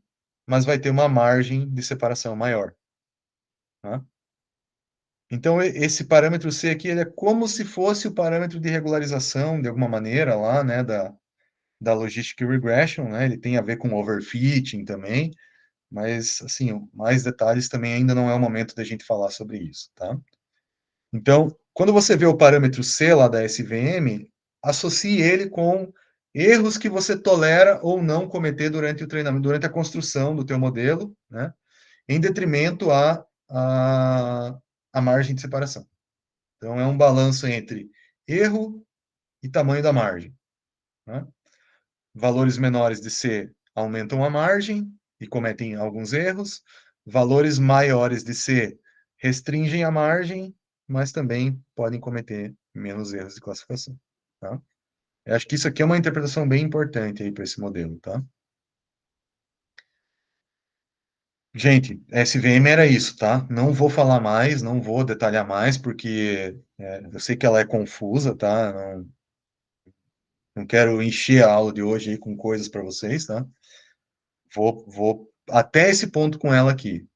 mas vai ter uma margem de separação maior. Né? Então, esse parâmetro C aqui, ele é como se fosse o parâmetro de regularização, de alguma maneira, lá, né, da Logistic Regression, né? Ele tem a ver com overfitting também, mas, assim, mais detalhes também ainda não é o momento da gente falar sobre isso, tá? Então, quando você vê o parâmetro C lá da SVM, associe ele com erros que você tolera ou não cometer durante o treinamento, durante a construção do teu modelo, né? Em detrimento a margem de separação. Então, é um balanço entre erro e tamanho da margem, né? Valores menores de C aumentam a margem e cometem alguns erros. Valores maiores de C restringem a margem, mas também podem cometer menos erros de classificação. Tá? Eu acho que isso aqui é uma interpretação bem importante aí para esse modelo, tá? Gente, SVM era isso, tá? Não vou falar mais, não vou detalhar mais, porque eu sei que ela é confusa, tá? Não quero encher a aula de hoje aí com coisas para vocês, tá? Vou até esse ponto com ela aqui.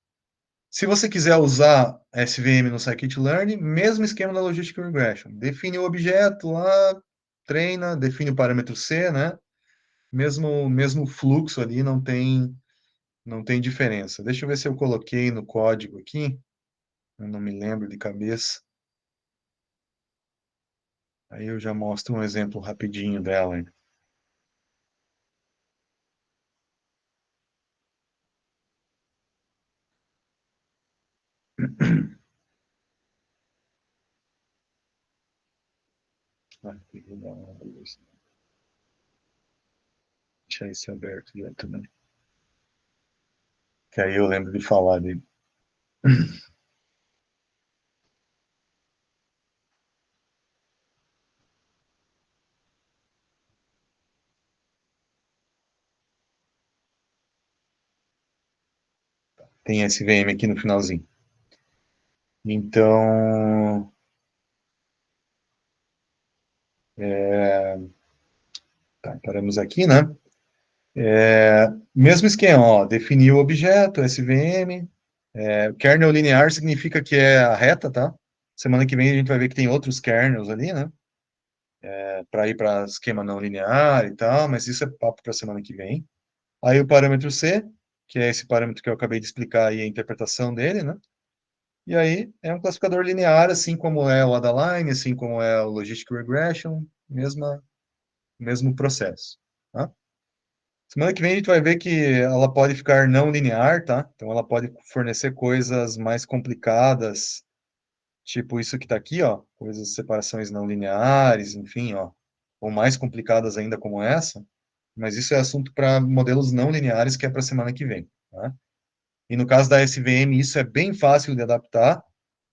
Se você quiser usar SVM no Scikit-learn, mesmo esquema da Logistic Regression. Define o objeto lá, treina, define o parâmetro C, né? Mesmo fluxo ali, não tem diferença. Deixa eu ver se eu coloquei no código aqui. Eu não me lembro de cabeça. Aí eu já mostro um exemplo rapidinho dela. Aqui, vou dar uma luz. Deixa esse aberto já também. Que aí eu lembro de falar dele. Tem SVM aqui no finalzinho. Então, tá, paramos aqui, né? Mesmo esquema, ó, definir o objeto, SVM. Kernel linear significa que é a reta, tá? Semana que vem a gente vai ver que tem outros kernels ali, né? Para ir para esquema não linear e tal, mas isso é papo para semana que vem. Aí o parâmetro C, que é esse parâmetro que eu acabei de explicar aí a interpretação dele, né? E aí é um classificador linear, assim como é o Adaline, assim como é o Logistic Regression, mesmo processo, tá? Semana que vem a gente vai ver que ela pode ficar não linear, tá? Então ela pode fornecer coisas mais complicadas, tipo isso que está aqui, ó, coisas, separações não lineares, enfim, ó, ou mais complicadas ainda como essa, mas isso é assunto para modelos não lineares que é para a semana que vem, tá? E no caso da SVM, isso é bem fácil de adaptar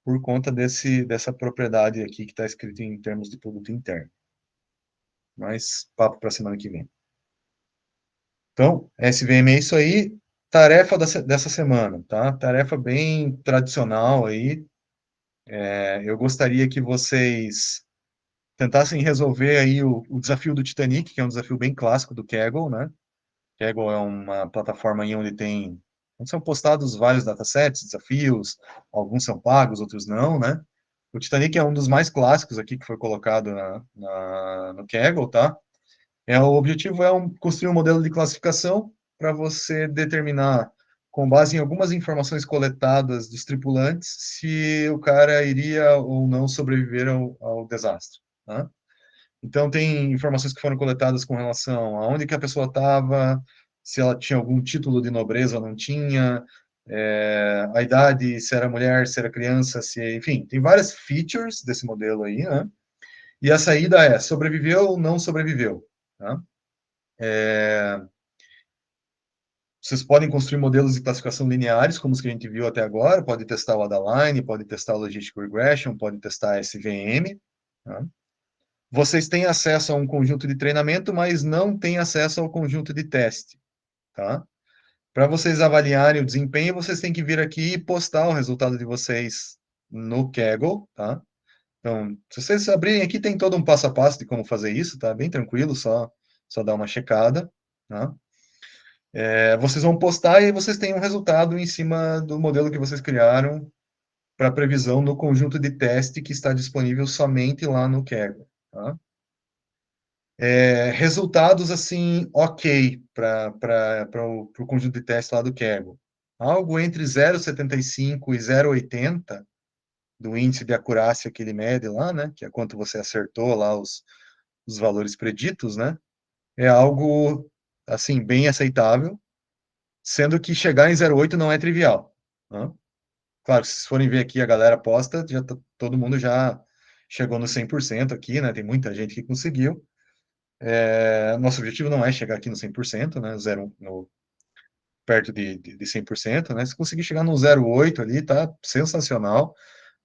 por conta dessa propriedade aqui que está escrito em termos de produto interno. Mas papo para a semana que vem. Então, SVM é isso aí. Tarefa dessa semana, tá? Tarefa bem tradicional aí. Eu gostaria que vocês tentassem resolver aí o desafio do Titanic, que é um desafio bem clássico do Kaggle, né? Kaggle é uma plataforma aí onde são postados vários datasets, desafios, alguns são pagos, outros não, né? O Titanic é um dos mais clássicos aqui que foi colocado no Kaggle, tá? O objetivo é construir um modelo de classificação para você determinar, com base em algumas informações coletadas dos tripulantes, se o cara iria ou não sobreviver ao desastre, tá? Então, tem informações que foram coletadas com relação a onde que a pessoa estava, se ela tinha algum título de nobreza ou não tinha, a idade, se era mulher, se era criança, enfim, tem várias features desse modelo aí, né? E a saída é sobreviveu ou não sobreviveu, tá? Vocês podem construir modelos de classificação lineares, como os que a gente viu até agora, pode testar o Adaline, pode testar o Logistic Regression, pode testar a SVM, tá? Vocês têm acesso a um conjunto de treinamento, mas não têm acesso ao conjunto de teste, tá? Para vocês avaliarem o desempenho, vocês têm que vir aqui e postar o resultado de vocês no Kaggle, tá? Então, se vocês abrirem aqui, tem todo um passo a passo de como fazer isso, tá? Bem tranquilo, só dar uma checada, tá? Vocês vão postar e aí vocês têm um resultado em cima do modelo que vocês criaram para previsão no conjunto de teste que está disponível somente lá no Kaggle, tá? Resultados assim, ok, para o conjunto de teste lá do Kaggle. Algo entre 0,75 e 0,80 do índice de acurácia que ele mede lá, né? Que é quanto você acertou lá os valores preditos, né? É algo, assim, bem aceitável, sendo que chegar em 0,8 não é trivial, né? Claro, se vocês forem ver aqui, a galera posta, todo mundo já chegou no 100% aqui, né? Tem muita gente que conseguiu. Nosso objetivo não é chegar aqui no 100%, né? Perto de 100%, né? Se conseguir chegar no 0,8 ali, tá sensacional.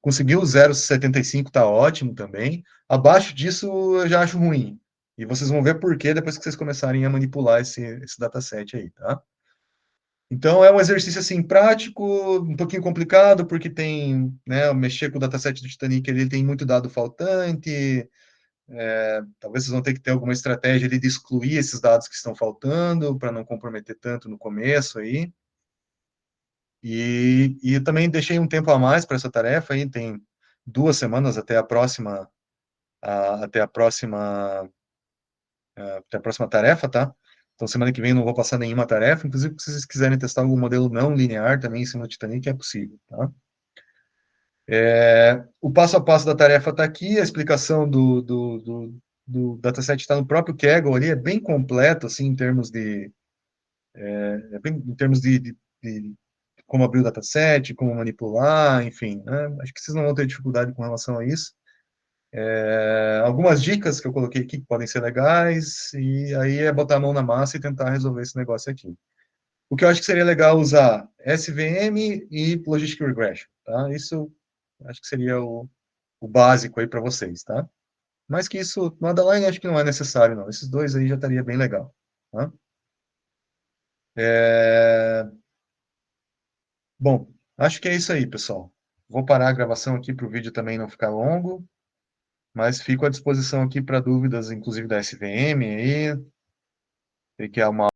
Conseguiu o 0,75, tá ótimo também. Abaixo disso, eu já acho ruim. E vocês vão ver por quê depois que vocês começarem a manipular esse dataset aí, tá? Então, é um exercício, assim, prático, um pouquinho complicado, porque tem, né, mexer com o dataset do Titanic, ele tem muito dado faltante, talvez vocês vão ter que ter alguma estratégia de excluir esses dados que estão faltando, para não comprometer tanto no começo aí. E também deixei um tempo a mais para essa tarefa aí, tem 2 semanas até a próxima, até a próxima tarefa, tá? Então, semana que vem eu não vou passar nenhuma tarefa, inclusive se vocês quiserem testar algum modelo não linear também em cima do Titanic, é possível, tá? O passo a passo da tarefa está aqui, a explicação do dataset está no próprio Kaggle ali, é bem completo, assim, em termos de de como abrir o dataset, como manipular, enfim, né? Acho que vocês não vão ter dificuldade com relação a isso. Algumas dicas que eu coloquei aqui que podem ser legais, e aí é botar a mão na massa e tentar resolver esse negócio aqui. O que eu acho que seria legal usar SVM e Logistic Regression, tá? Isso acho que seria o básico aí para vocês, tá? Mas que isso, no underline, acho que não é necessário, não. Esses dois aí já estaria bem legal, tá? Bom, acho que é isso aí, pessoal. Vou parar a gravação aqui para o vídeo também não ficar longo, mas fico à disposição aqui para dúvidas, inclusive da SVM aí, que é uma